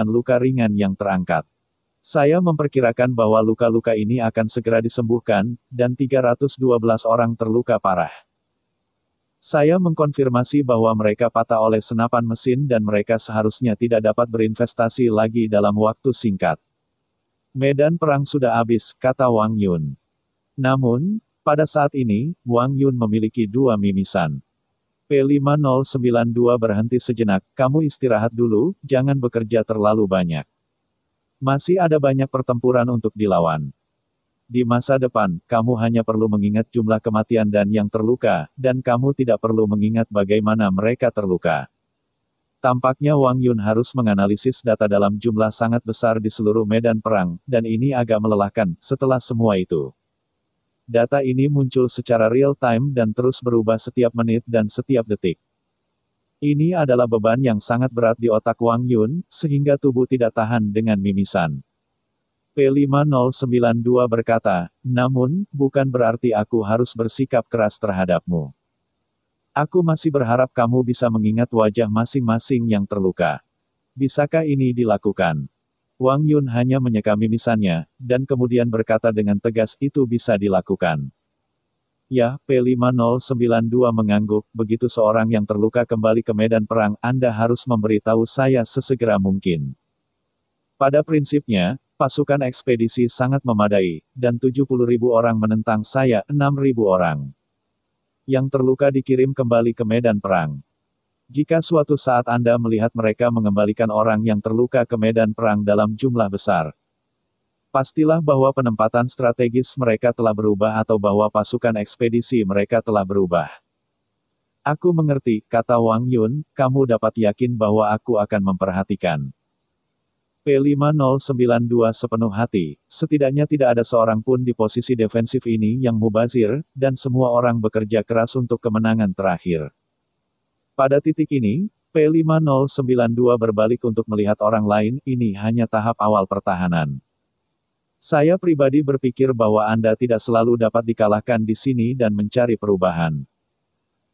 luka ringan yang terangkat. Saya memperkirakan bahwa luka-luka ini akan segera disembuhkan, dan 312 orang terluka parah. Saya mengkonfirmasi bahwa mereka patah oleh senapan mesin dan mereka seharusnya tidak dapat berinvestasi lagi dalam waktu singkat. Medan perang sudah habis, kata Wang Yun. Namun, pada saat ini, Wang Yun memiliki 2 mimisan. P5092 berhenti sejenak, kamu istirahat dulu, jangan bekerja terlalu banyak. Masih ada banyak pertempuran untuk dilawan. Di masa depan, kamu hanya perlu mengingat jumlah kematian dan yang terluka, dan kamu tidak perlu mengingat bagaimana mereka terluka. Tampaknya Wang Yun harus menganalisis data dalam jumlah sangat besar di seluruh medan perang, dan ini agak melelahkan. Setelah semua itu, data ini muncul secara real-time dan terus berubah setiap menit dan setiap detik. Ini adalah beban yang sangat berat di otak Wang Yun, sehingga tubuh tidak tahan dengan mimisan. P5092 berkata, namun, bukan berarti aku harus bersikap keras terhadapmu. Aku masih berharap kamu bisa mengingat wajah masing-masing yang terluka. Bisakah ini dilakukan? Wang Yun hanya menyeka mimisannya, dan kemudian berkata dengan tegas itu bisa dilakukan. Ya, P5092 mengangguk, begitu seorang yang terluka kembali ke medan perang, Anda harus memberitahu saya sesegera mungkin. Pada prinsipnya, pasukan ekspedisi sangat memadai, dan 70.000 orang menentang saya, 6.000 orang. Yang terluka dikirim kembali ke medan perang. Jika suatu saat Anda melihat mereka mengembalikan orang yang terluka ke medan perang dalam jumlah besar, pastilah bahwa penempatan strategis mereka telah berubah atau bahwa pasukan ekspedisi mereka telah berubah. Aku mengerti, kata Wang Yun, kamu dapat yakin bahwa aku akan memperhatikan. P5092 sepenuh hati, setidaknya tidak ada seorang pun di posisi defensif ini yang mubazir, dan semua orang bekerja keras untuk kemenangan terakhir. Pada titik ini, P5092 berbalik untuk melihat orang lain, ini hanya tahap awal pertahanan. Saya pribadi berpikir bahwa Anda tidak selalu dapat dikalahkan di sini dan mencari perubahan.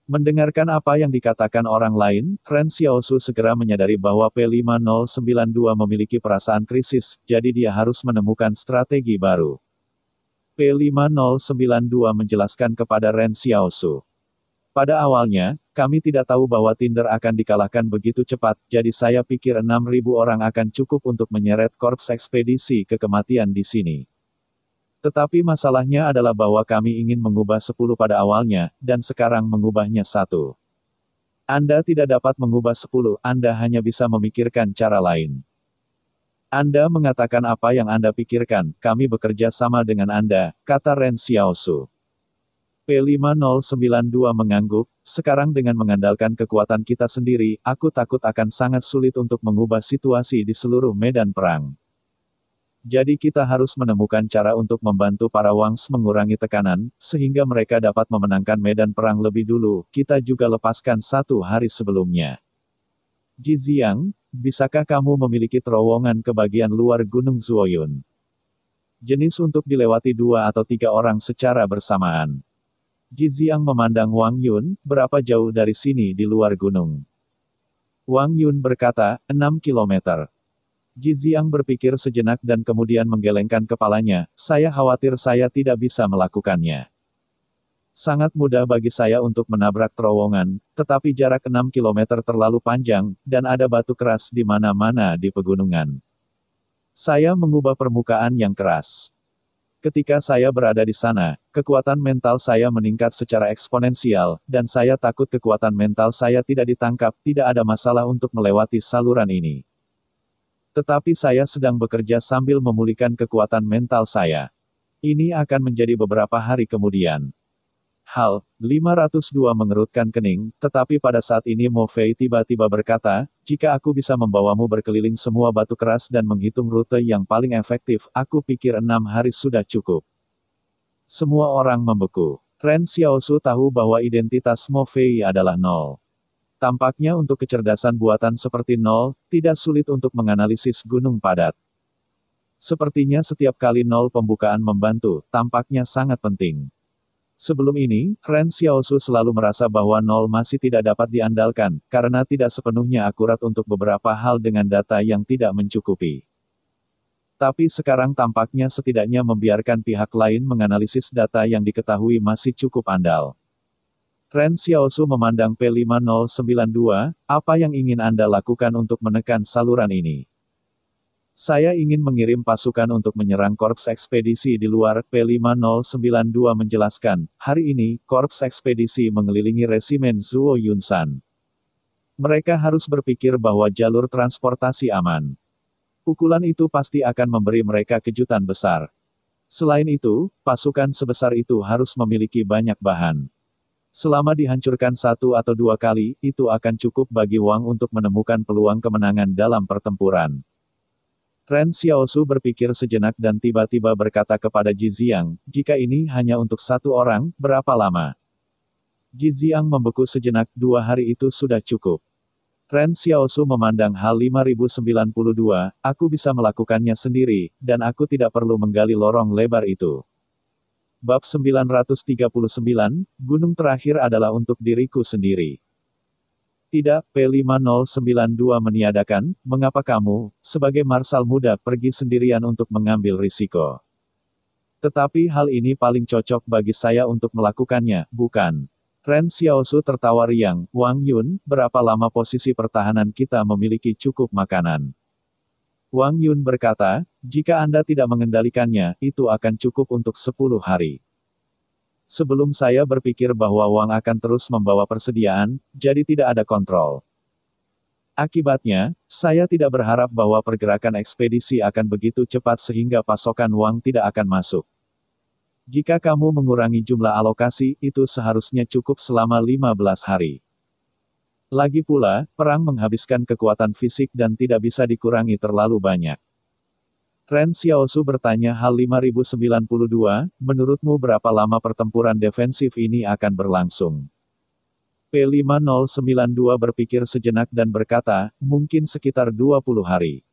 Mendengarkan apa yang dikatakan orang lain, Ren Xiaosu segera menyadari bahwa P5092 memiliki perasaan krisis, jadi dia harus menemukan strategi baru. P5092 menjelaskan kepada Ren Xiaosu. Pada awalnya, kami tidak tahu bahwa Tinder akan dikalahkan begitu cepat, jadi saya pikir 6.000 orang akan cukup untuk menyeret korps ekspedisi ke kematian di sini. Tetapi masalahnya adalah bahwa kami ingin mengubah 10 pada awalnya, dan sekarang mengubahnya 1. Anda tidak dapat mengubah 10, Anda hanya bisa memikirkan cara lain. Anda mengatakan apa yang Anda pikirkan, kami bekerja sama dengan Anda, kata Ren Xiaosu. P5092 mengangguk, sekarang dengan mengandalkan kekuatan kita sendiri, aku takut akan sangat sulit untuk mengubah situasi di seluruh medan perang. Jadi kita harus menemukan cara untuk membantu para Wangs mengurangi tekanan, sehingga mereka dapat memenangkan medan perang lebih dulu, kita juga lepaskan 1 hari sebelumnya. Jiziang, bisakah kamu memiliki terowongan ke bagian luar Gunung Zuoyun? Jenis untuk dilewati 2 atau 3 orang secara bersamaan. Jiziang memandang Wang Yun, berapa jauh dari sini di luar gunung? Wang Yun berkata, 6 kilometer. Jiziang berpikir sejenak dan kemudian menggelengkan kepalanya, saya khawatir saya tidak bisa melakukannya. Sangat mudah bagi saya untuk menabrak terowongan, tetapi jarak 6 kilometer terlalu panjang, dan ada batu keras di mana-mana di pegunungan. Saya mengubah permukaan yang keras. Ketika saya berada di sana, kekuatan mental saya meningkat secara eksponensial, dan saya takut kekuatan mental saya tidak ditangkap, tidak ada masalah untuk melewati saluran ini. Tetapi saya sedang bekerja sambil memulihkan kekuatan mental saya. Ini akan menjadi beberapa hari kemudian. Hal 502 mengerutkan kening, tetapi pada saat ini Mo Fei tiba-tiba berkata, jika aku bisa membawamu berkeliling semua batu keras dan menghitung rute yang paling efektif, aku pikir 6 hari sudah cukup. Semua orang membeku. Ren Xiaosu tahu bahwa identitas Mo Fei adalah 0. Tampaknya untuk kecerdasan buatan seperti 0, tidak sulit untuk menganalisis gunung padat. Sepertinya setiap kali 0 pembukaan membantu, tampaknya sangat penting. Sebelum ini, Ren Xiaosu selalu merasa bahwa 0 masih tidak dapat diandalkan, karena tidak sepenuhnya akurat untuk beberapa hal dengan data yang tidak mencukupi. Tapi sekarang tampaknya setidaknya membiarkan pihak lain menganalisis data yang diketahui masih cukup andal. Ren Xiaosu memandang P5092, apa yang ingin Anda lakukan untuk menekan saluran ini? Saya ingin mengirim pasukan untuk menyerang Korps Ekspedisi di luar, P5092 menjelaskan, hari ini, Korps Ekspedisi mengelilingi resimen Zuo Yunsan. Mereka harus berpikir bahwa jalur transportasi aman. Pukulan itu pasti akan memberi mereka kejutan besar. Selain itu, pasukan sebesar itu harus memiliki banyak bahan. Selama dihancurkan 1 atau 2 kali, itu akan cukup bagi Wang untuk menemukan peluang kemenangan dalam pertempuran. Ren Xiaosu berpikir sejenak dan tiba-tiba berkata kepada Jiziang, jika ini hanya untuk 1 orang, berapa lama? Jiziang membeku sejenak, 2 hari itu sudah cukup. Ren Xiaosu memandang hal 5092, aku bisa melakukannya sendiri, dan aku tidak perlu menggali lorong lebar itu. Bab 939, Gunung terakhir adalah untuk diriku sendiri. Tidak, P5092 meniadakan, mengapa kamu, sebagai marsal muda, pergi sendirian untuk mengambil risiko? Tetapi hal ini paling cocok bagi saya untuk melakukannya, bukan? Ren Xiaosu tertawa riang, Wang Yun, berapa lama posisi pertahanan kita memiliki cukup makanan? Wang Yun berkata, jika Anda tidak mengendalikannya, itu akan cukup untuk 10 hari. Sebelum saya berpikir bahwa Wang akan terus membawa persediaan, jadi tidak ada kontrol. Akibatnya, saya tidak berharap bahwa pergerakan ekspedisi akan begitu cepat sehingga pasokan Wang tidak akan masuk. Jika kamu mengurangi jumlah alokasi, itu seharusnya cukup selama 15 hari. Lagi pula, perang menghabiskan kekuatan fisik dan tidak bisa dikurangi terlalu banyak. Ren Xiaosu bertanya hal 5092, menurutmu berapa lama pertempuran defensif ini akan berlangsung? P5092 berpikir sejenak dan berkata, mungkin sekitar 20 hari.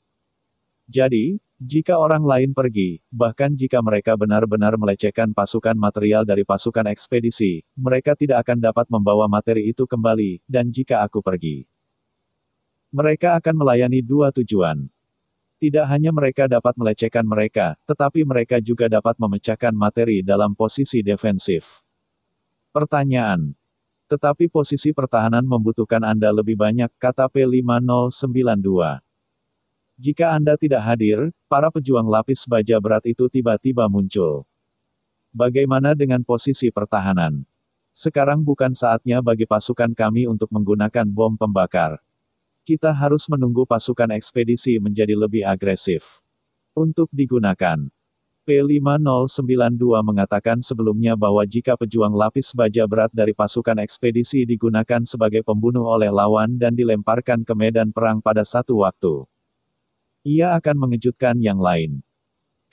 Jadi, jika orang lain pergi, bahkan jika mereka benar-benar melecehkan pasukan material dari pasukan ekspedisi, mereka tidak akan dapat membawa materi itu kembali, dan jika aku pergi, mereka akan melayani 2 tujuan. Tidak hanya mereka dapat melecehkan mereka, tetapi mereka juga dapat memecahkan materi dalam posisi defensif. Pertanyaan. Tetapi posisi pertahanan membutuhkan Anda lebih banyak, kata P5092. Jika Anda tidak hadir, para pejuang lapis baja berat itu tiba-tiba muncul. Bagaimana dengan posisi pertahanan? Sekarang bukan saatnya bagi pasukan kami untuk menggunakan bom pembakar. Kita harus menunggu pasukan ekspedisi menjadi lebih agresif. Untuk digunakan. P5092 mengatakan sebelumnya bahwa jika pejuang lapis baja berat dari pasukan ekspedisi digunakan sebagai pembunuh oleh lawan dan dilemparkan ke medan perang pada satu waktu, ia akan mengejutkan yang lain.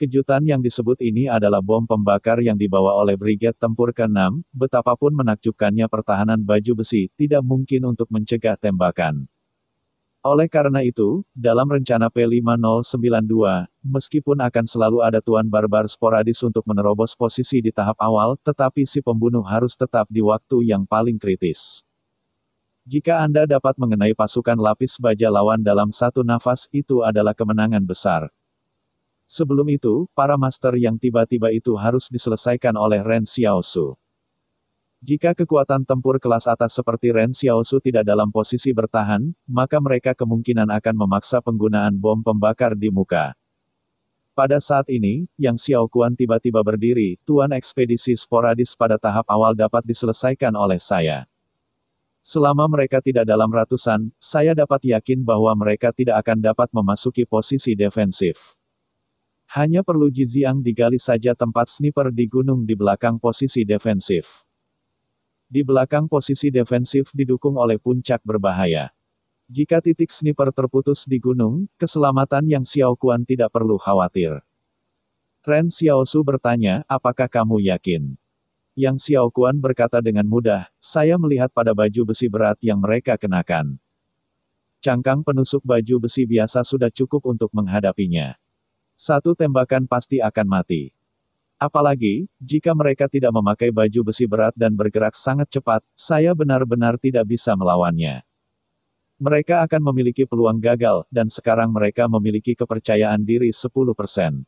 Kejutan yang disebut ini adalah bom pembakar yang dibawa oleh Brigade Tempur ke-6, betapapun menakjubkannya pertahanan baju besi, tidak mungkin untuk mencegah tembakan. Oleh karena itu, dalam rencana P5092, meskipun akan selalu ada tuan barbar sporadis untuk menerobos posisi di tahap awal, tetapi si pembunuh harus tetap di waktu yang paling kritis. Jika Anda dapat mengenai pasukan lapis baja lawan dalam satu nafas, itu adalah kemenangan besar. Sebelum itu, para master yang tiba-tiba itu harus diselesaikan oleh Ren Xiaosu. Jika kekuatan tempur kelas atas seperti Ren Xiaosu tidak dalam posisi bertahan, maka mereka kemungkinan akan memaksa penggunaan bom pembakar di muka. Pada saat ini, Yang Xiao Kuan tiba-tiba berdiri, tuan ekspedisi sporadis pada tahap awal dapat diselesaikan oleh saya. Selama mereka tidak dalam ratusan, saya dapat yakin bahwa mereka tidak akan dapat memasuki posisi defensif. Hanya perlu Jiziang digali saja tempat sniper di gunung di belakang posisi defensif. Di belakang posisi defensif didukung oleh puncak berbahaya. Jika titik sniper terputus di gunung, keselamatan Yang Xiao Kuan tidak perlu khawatir. Ren Xiaosu bertanya, apakah kamu yakin? Yang Xiao Kuan berkata dengan mudah, saya melihat pada baju besi berat yang mereka kenakan. Cangkang penusuk baju besi biasa sudah cukup untuk menghadapinya. Satu tembakan pasti akan mati. Apalagi, jika mereka tidak memakai baju besi berat dan bergerak sangat cepat, saya benar-benar tidak bisa melawannya. Mereka akan memiliki peluang gagal, dan sekarang mereka memiliki kepercayaan diri 10%.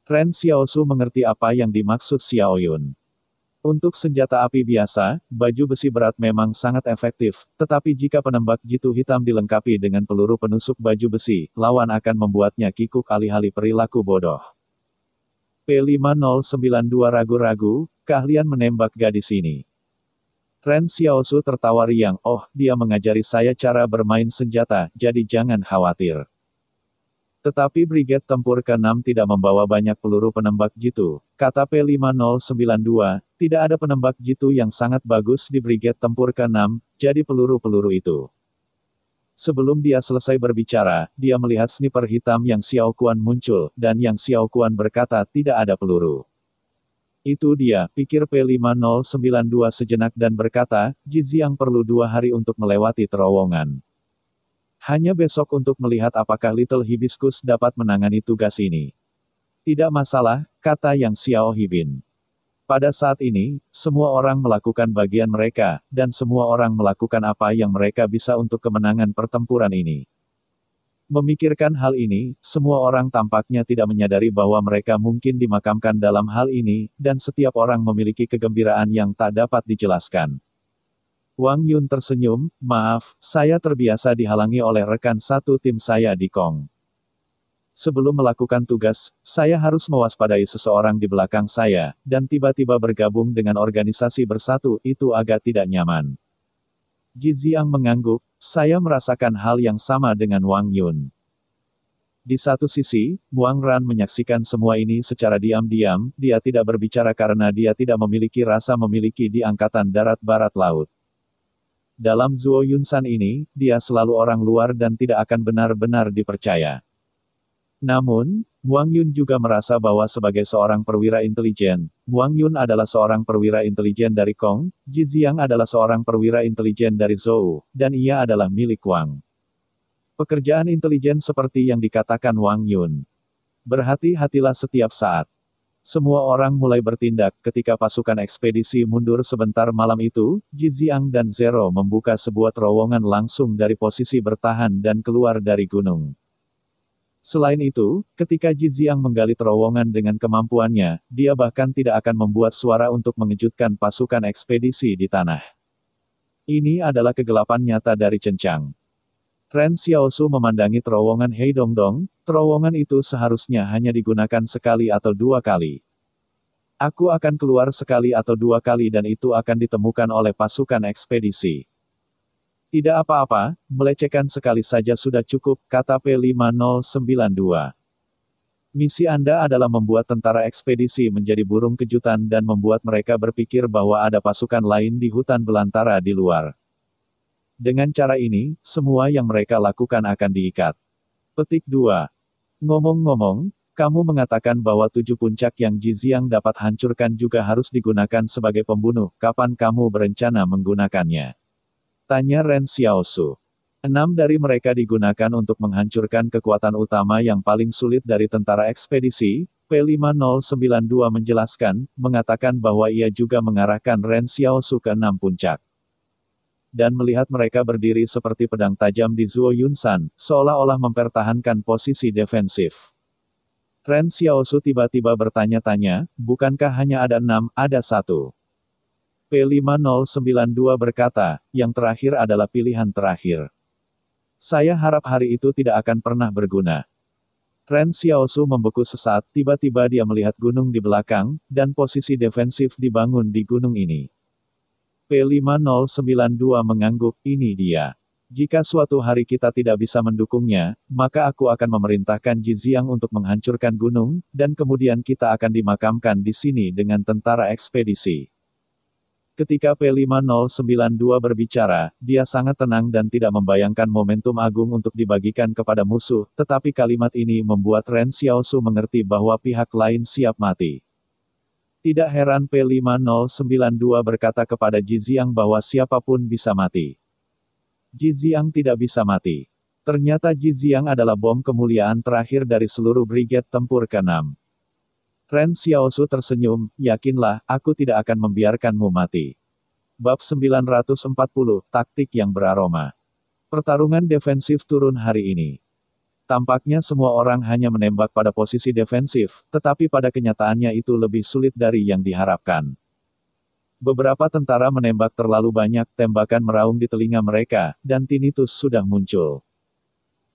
Ren Xiaosu mengerti apa yang dimaksud Xiao Yun. Untuk senjata api biasa, baju besi berat memang sangat efektif, tetapi jika penembak jitu hitam dilengkapi dengan peluru penusuk baju besi, lawan akan membuatnya kikuk alih-alih perilaku bodoh. P5092 ragu-ragu, keahlian menembak gadis ini. Ren Xiaosu tertawa riang, oh, dia mengajari saya cara bermain senjata, jadi jangan khawatir. Tetapi Brigade Tempur ke-6 tidak membawa banyak peluru penembak jitu, kata P5092, tidak ada penembak jitu yang sangat bagus di Brigade Tempur ke-6, jadi peluru-peluru itu. Sebelum dia selesai berbicara, dia melihat sniper hitam Yang Xiao Kuan muncul, dan Yang Xiao Kuan berkata tidak ada peluru. Itu dia, pikir P5092 sejenak dan berkata, Jiziang perlu 2 hari untuk melewati terowongan. Hanya besok untuk melihat apakah Little Hibiscus dapat menangani tugas ini. Tidak masalah, kata Yang Xiao Hibin. Pada saat ini, semua orang melakukan bagian mereka, dan semua orang melakukan apa yang mereka bisa untuk kemenangan pertempuran ini. Memikirkan hal ini, semua orang tampaknya tidak menyadari bahwa mereka mungkin dimakamkan dalam hal ini, dan setiap orang memiliki kegembiraan yang tak dapat dijelaskan. Wang Yun tersenyum, maaf, saya terbiasa dihalangi oleh rekan satu tim saya di Kong. Sebelum melakukan tugas, saya harus mewaspadai seseorang di belakang saya, dan tiba-tiba bergabung dengan organisasi bersatu, itu agak tidak nyaman. Jiziang mengangguk, saya merasakan hal yang sama dengan Wang Yun. Di satu sisi, Wang Ran menyaksikan semua ini secara diam-diam, dia tidak berbicara karena dia tidak memiliki rasa memiliki di Angkatan Darat Barat Laut. Dalam Zuo Yunsan ini, dia selalu orang luar dan tidak akan benar-benar dipercaya. Namun, Wang Yun juga merasa bahwa sebagai seorang perwira intelijen, Wang Yun adalah seorang perwira intelijen dari Kong, Jiziang adalah seorang perwira intelijen dari Zhou, dan ia adalah milik Wang. Pekerjaan intelijen seperti yang dikatakan Wang Yun. Berhati-hatilah setiap saat. Semua orang mulai bertindak ketika pasukan ekspedisi mundur sebentar malam itu, Jiziang dan Zero membuka sebuah terowongan langsung dari posisi bertahan dan keluar dari gunung. Selain itu, ketika Jiziang menggali terowongan dengan kemampuannya, dia bahkan tidak akan membuat suara untuk mengejutkan pasukan ekspedisi di tanah. Ini adalah kegelapan nyata dari Cencang. Ren Xiaosu memandangi terowongan Heidongdong, terowongan itu seharusnya hanya digunakan sekali atau 2 kali. Aku akan keluar sekali atau dua kali dan itu akan ditemukan oleh pasukan ekspedisi. Tidak apa-apa, melecehkan sekali saja sudah cukup, kata P5092. Misi Anda adalah membuat tentara ekspedisi menjadi burung kejutan dan membuat mereka berpikir bahwa ada pasukan lain di hutan belantara di luar. Dengan cara ini, semua yang mereka lakukan akan diikat. Petik 2. Ngomong-ngomong, kamu mengatakan bahwa 7 puncak yang Jiziang dapat hancurkan juga harus digunakan sebagai pembunuh. Kapan kamu berencana menggunakannya? Tanya Ren Xiaosu. 6 dari mereka digunakan untuk menghancurkan kekuatan utama yang paling sulit dari tentara ekspedisi. P5092 menjelaskan, mengatakan bahwa ia juga mengarahkan Ren Xiaosu ke 6 puncak. Dan melihat mereka berdiri seperti pedang tajam di Zuo Yunsan, seolah-olah mempertahankan posisi defensif. Ren Xiaosu tiba-tiba bertanya-tanya, bukankah hanya ada 6, ada 1? P5092 berkata, yang terakhir adalah pilihan terakhir. Saya harap hari itu tidak akan pernah berguna. Ren Xiaosu membeku sesaat, tiba-tiba dia melihat gunung di belakang, dan posisi defensif dibangun di gunung ini. P5092 mengangguk, ini dia. Jika suatu hari kita tidak bisa mendukungnya, maka aku akan memerintahkan Jiziang untuk menghancurkan gunung, dan kemudian kita akan dimakamkan di sini dengan tentara ekspedisi. Ketika P5092 berbicara, dia sangat tenang dan tidak membayangkan momentum agung untuk dibagikan kepada musuh, tetapi kalimat ini membuat Ren Xiaosu mengerti bahwa pihak lain siap mati. Tidak heran P5092 berkata kepada Jiziang bahwa siapapun bisa mati. Jiziang tidak bisa mati. Ternyata Jiziang adalah bom kemuliaan terakhir dari seluruh Brigade Tempur ke-6. Ren Xiaosu tersenyum, yakinlah, aku tidak akan membiarkanmu mati. Bab 940, Taktik yang beraroma. Pertarungan defensif turun hari ini. Tampaknya semua orang hanya menembak pada posisi defensif, tetapi pada kenyataannya itu lebih sulit dari yang diharapkan. Beberapa tentara menembak terlalu banyak, tembakan meraung di telinga mereka, dan tinnitus sudah muncul.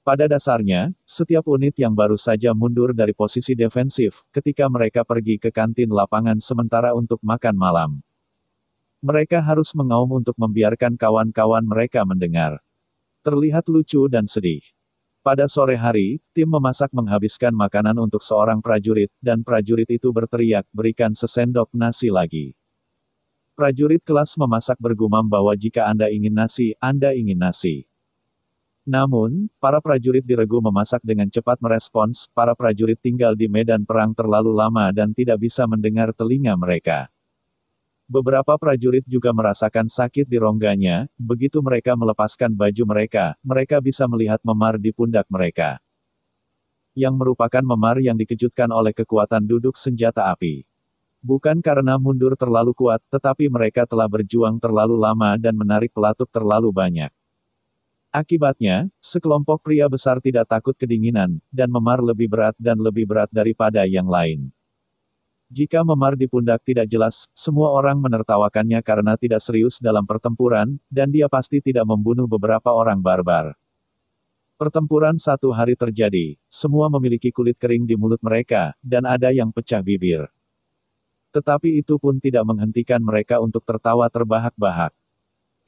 Pada dasarnya, setiap unit yang baru saja mundur dari posisi defensif, ketika mereka pergi ke kantin lapangan sementara untuk makan malam. Mereka harus mengaum untuk membiarkan kawan-kawan mereka mendengar. Terlihat lucu dan sedih. Pada sore hari, tim memasak menghabiskan makanan untuk seorang prajurit, dan prajurit itu berteriak, berikan sesendok nasi lagi. Prajurit kelas memasak bergumam bahwa jika Anda ingin nasi, Anda ingin nasi. Namun, para prajurit diregu memasak dengan cepat merespons, para prajurit tinggal di medan perang terlalu lama dan tidak bisa mendengar telinga mereka. Beberapa prajurit juga merasakan sakit di rongganya, begitu mereka melepaskan baju mereka, mereka bisa melihat memar di pundak mereka. Yang merupakan memar yang dikejutkan oleh kekuatan duduk senjata api. Bukan karena mundur terlalu kuat, tetapi mereka telah berjuang terlalu lama dan menarik pelatuk terlalu banyak. Akibatnya, sekelompok pria besar tidak takut kedinginan, dan memar lebih berat dan lebih berat daripada yang lain. Jika memar di pundak tidak jelas, semua orang menertawakannya karena tidak serius dalam pertempuran, dan dia pasti tidak membunuh beberapa orang barbar. Pertempuran satu hari terjadi, semua memiliki kulit kering di mulut mereka, dan ada yang pecah bibir. Tetapi itu pun tidak menghentikan mereka untuk tertawa terbahak-bahak.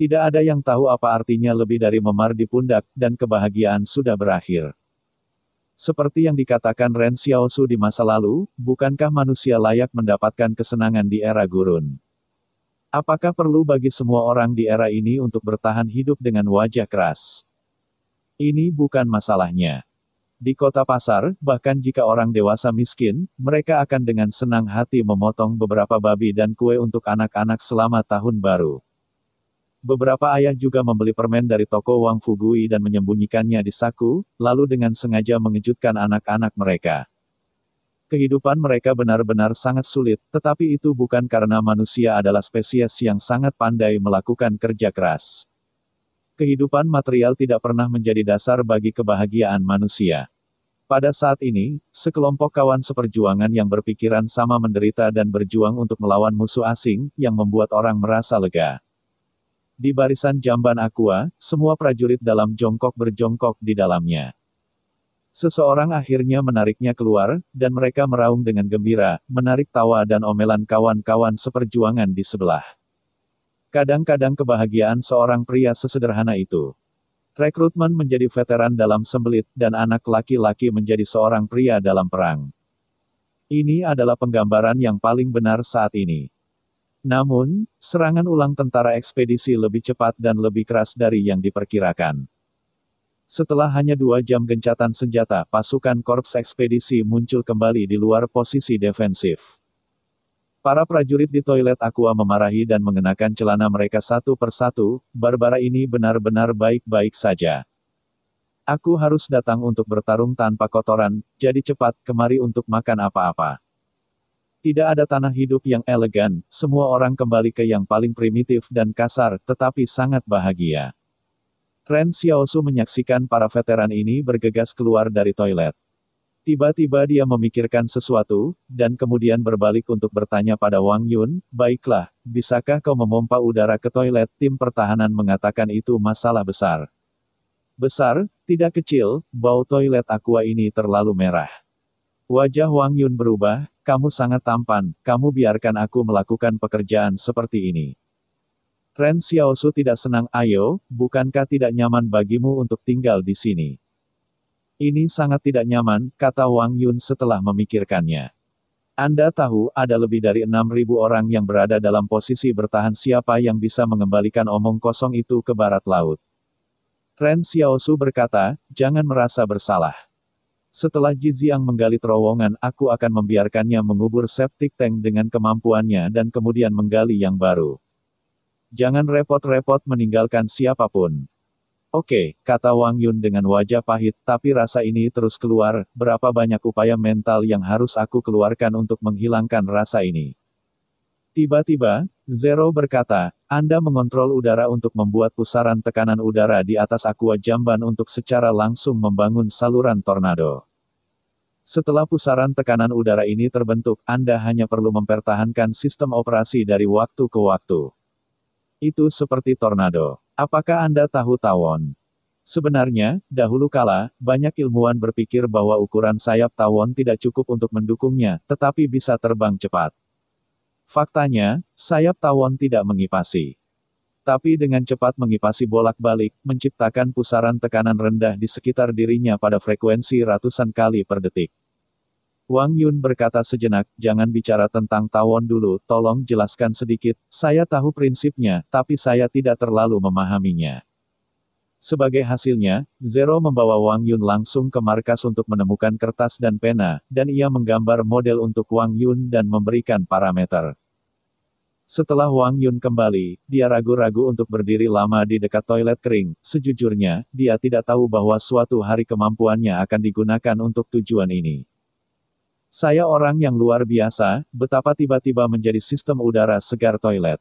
Tidak ada yang tahu apa artinya lebih dari memar di pundak, dan kebahagiaan sudah berakhir. Seperti yang dikatakan Ren Xiaosu di masa lalu, bukankah manusia layak mendapatkan kesenangan di era gurun? Apakah perlu bagi semua orang di era ini untuk bertahan hidup dengan wajah keras? Ini bukan masalahnya. Di kota pasar, bahkan jika orang dewasa miskin, mereka akan dengan senang hati memotong beberapa babi dan kue untuk anak-anak selama tahun baru. Beberapa ayah juga membeli permen dari toko Wang Fugui dan menyembunyikannya di saku, lalu dengan sengaja mengejutkan anak-anak mereka. Kehidupan mereka benar-benar sangat sulit, tetapi itu bukan karena manusia adalah spesies yang sangat pandai melakukan kerja keras. Kehidupan material tidak pernah menjadi dasar bagi kebahagiaan manusia. Pada saat ini, sekelompok kawan seperjuangan yang berpikiran sama menderita dan berjuang untuk melawan musuh asing, yang membuat orang merasa lega. Di barisan jamban Aqua, semua prajurit dalam jongkok berjongkok di dalamnya. Seseorang akhirnya menariknya keluar, dan mereka meraung dengan gembira, menarik tawa dan omelan kawan-kawan seperjuangan di sebelah. Kadang-kadang kebahagiaan seorang pria sesederhana itu. Rekrutmen menjadi veteran dalam sembelit, dan anak laki-laki menjadi seorang pria dalam perang. Ini adalah penggambaran yang paling benar saat ini. Namun, serangan ulang tentara ekspedisi lebih cepat dan lebih keras dari yang diperkirakan. Setelah hanya 2 jam gencatan senjata, pasukan korps ekspedisi muncul kembali di luar posisi defensif. Para prajurit di toilet Aqua memarahi dan mengenakan celana mereka satu persatu, Barbara ini benar-benar baik-baik saja. Aku harus datang untuk bertarung tanpa kotoran, jadi cepat, kemari untuk makan apa-apa. Tidak ada tanah hidup yang elegan, semua orang kembali ke yang paling primitif dan kasar, tetapi sangat bahagia. Ren Xiaosu menyaksikan para veteran ini bergegas keluar dari toilet. Tiba-tiba dia memikirkan sesuatu, dan kemudian berbalik untuk bertanya pada Wang Yun, baiklah, bisakah kau memompa udara ke toilet? Tim pertahanan mengatakan itu masalah besar. Besar, tidak kecil, bau toilet Aqua ini terlalu merah. Wajah Wang Yun berubah, kamu sangat tampan, kamu biarkan aku melakukan pekerjaan seperti ini. Ren Xiaosu tidak senang, ayo, bukankah tidak nyaman bagimu untuk tinggal di sini? Ini sangat tidak nyaman, kata Wang Yun setelah memikirkannya. Anda tahu, ada lebih dari 6.000 orang yang berada dalam posisi bertahan, siapa yang bisa mengembalikan omong kosong itu ke barat laut? Ren Xiaosu berkata, jangan merasa bersalah. Setelah Jiziang menggali terowongan, aku akan membiarkannya mengubur septic tank dengan kemampuannya dan kemudian menggali yang baru. Jangan repot-repot meninggalkan siapapun. Oke, kata Wang Yun dengan wajah pahit, tapi rasa ini terus keluar, berapa banyak upaya mental yang harus aku keluarkan untuk menghilangkan rasa ini. Tiba-tiba, Zero berkata, Anda mengontrol udara untuk membuat pusaran tekanan udara di atas Aqua Jamban untuk secara langsung membangun saluran tornado. Setelah pusaran tekanan udara ini terbentuk, Anda hanya perlu mempertahankan sistem operasi dari waktu ke waktu. Itu seperti tornado. Apakah Anda tahu tawon? Sebenarnya, dahulu kala, banyak ilmuwan berpikir bahwa ukuran sayap tawon tidak cukup untuk mendukungnya, tetapi bisa terbang cepat. Faktanya, sayap tawon tidak mengipasi. Tapi dengan cepat mengipasi bolak-balik, menciptakan pusaran tekanan rendah di sekitar dirinya pada frekuensi ratusan kali per detik. Wang Yun berkata sejenak, jangan bicara tentang tawon dulu, tolong jelaskan sedikit, saya tahu prinsipnya, tapi saya tidak terlalu memahaminya. Sebagai hasilnya, Zero membawa Wang Yun langsung ke markas untuk menemukan kertas dan pena, dan ia menggambar model untuk Wang Yun dan memberikan parameter. Setelah Wang Yun kembali, dia ragu-ragu untuk berdiri lama di dekat toilet kering, sejujurnya, dia tidak tahu bahwa suatu hari kemampuannya akan digunakan untuk tujuan ini. Saya orang yang luar biasa, betapa tiba-tiba menjadi sistem udara segar toilet.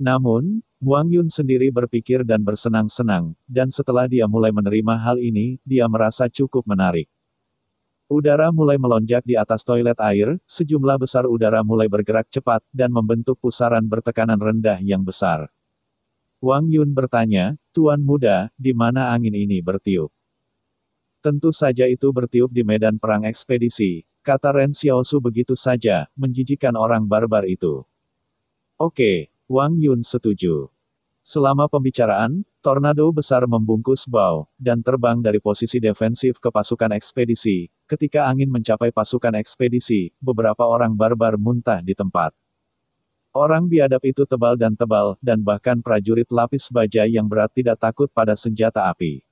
Namun, Wang Yun sendiri berpikir dan bersenang-senang, dan setelah dia mulai menerima hal ini, dia merasa cukup menarik. Udara mulai melonjak di atas toilet air, sejumlah besar udara mulai bergerak cepat, dan membentuk pusaran bertekanan rendah yang besar. Wang Yun bertanya, Tuan Muda, di mana angin ini bertiup? Tentu saja itu bertiup di medan perang ekspedisi, kata Ren Xiaosu begitu saja, menjijikkan orang barbar itu. Oke, Wang Yun setuju. Selama pembicaraan, tornado besar membungkus Bao, dan terbang dari posisi defensif ke pasukan ekspedisi. Ketika angin mencapai pasukan ekspedisi, beberapa orang barbar muntah di tempat. Orang biadab itu tebal, dan bahkan prajurit lapis baja yang berat tidak takut pada senjata api.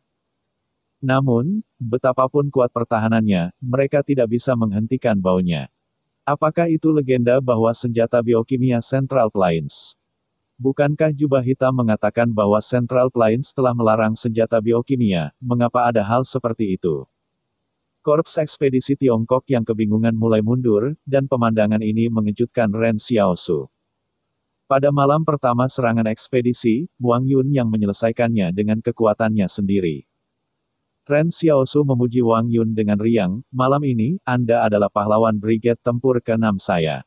Namun, betapapun kuat pertahanannya, mereka tidak bisa menghentikan baunya. Apakah itu legenda bahwa senjata biokimia Central Plains? Bukankah jubah hitam mengatakan bahwa Central Plains telah melarang senjata biokimia, mengapa ada hal seperti itu? Korps ekspedisi Tiongkok yang kebingungan mulai mundur, dan pemandangan ini mengejutkan Ren Xiaosu. Pada malam pertama serangan ekspedisi, Wang Yun yang menyelesaikannya dengan kekuatannya sendiri. Ren Xiaosu memuji Wang Yun dengan riang, malam ini, Anda adalah pahlawan Brigade Tempur ke-6 saya.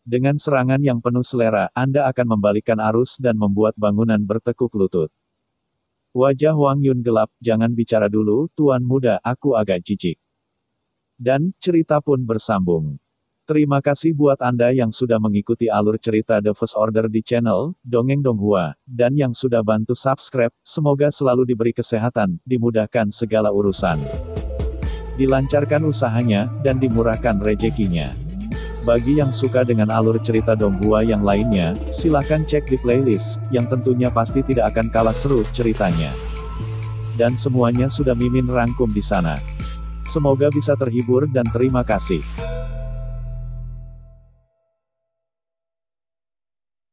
Dengan serangan yang penuh selera, Anda akan membalikkan arus dan membuat bangunan bertekuk lutut. Wajah Wang Yun gelap, jangan bicara dulu, tuan muda, aku agak jijik. Dan, cerita pun bersambung. Terima kasih buat Anda yang sudah mengikuti alur cerita The First Order di channel Dongeng Donghua, dan yang sudah bantu subscribe, semoga selalu diberi kesehatan, dimudahkan segala urusan. Dilancarkan usahanya, dan dimurahkan rezekinya. Bagi yang suka dengan alur cerita Donghua yang lainnya, silahkan cek di playlist, yang tentunya pasti tidak akan kalah seru ceritanya. Dan semuanya sudah Mimin rangkum di sana. Semoga bisa terhibur dan terima kasih.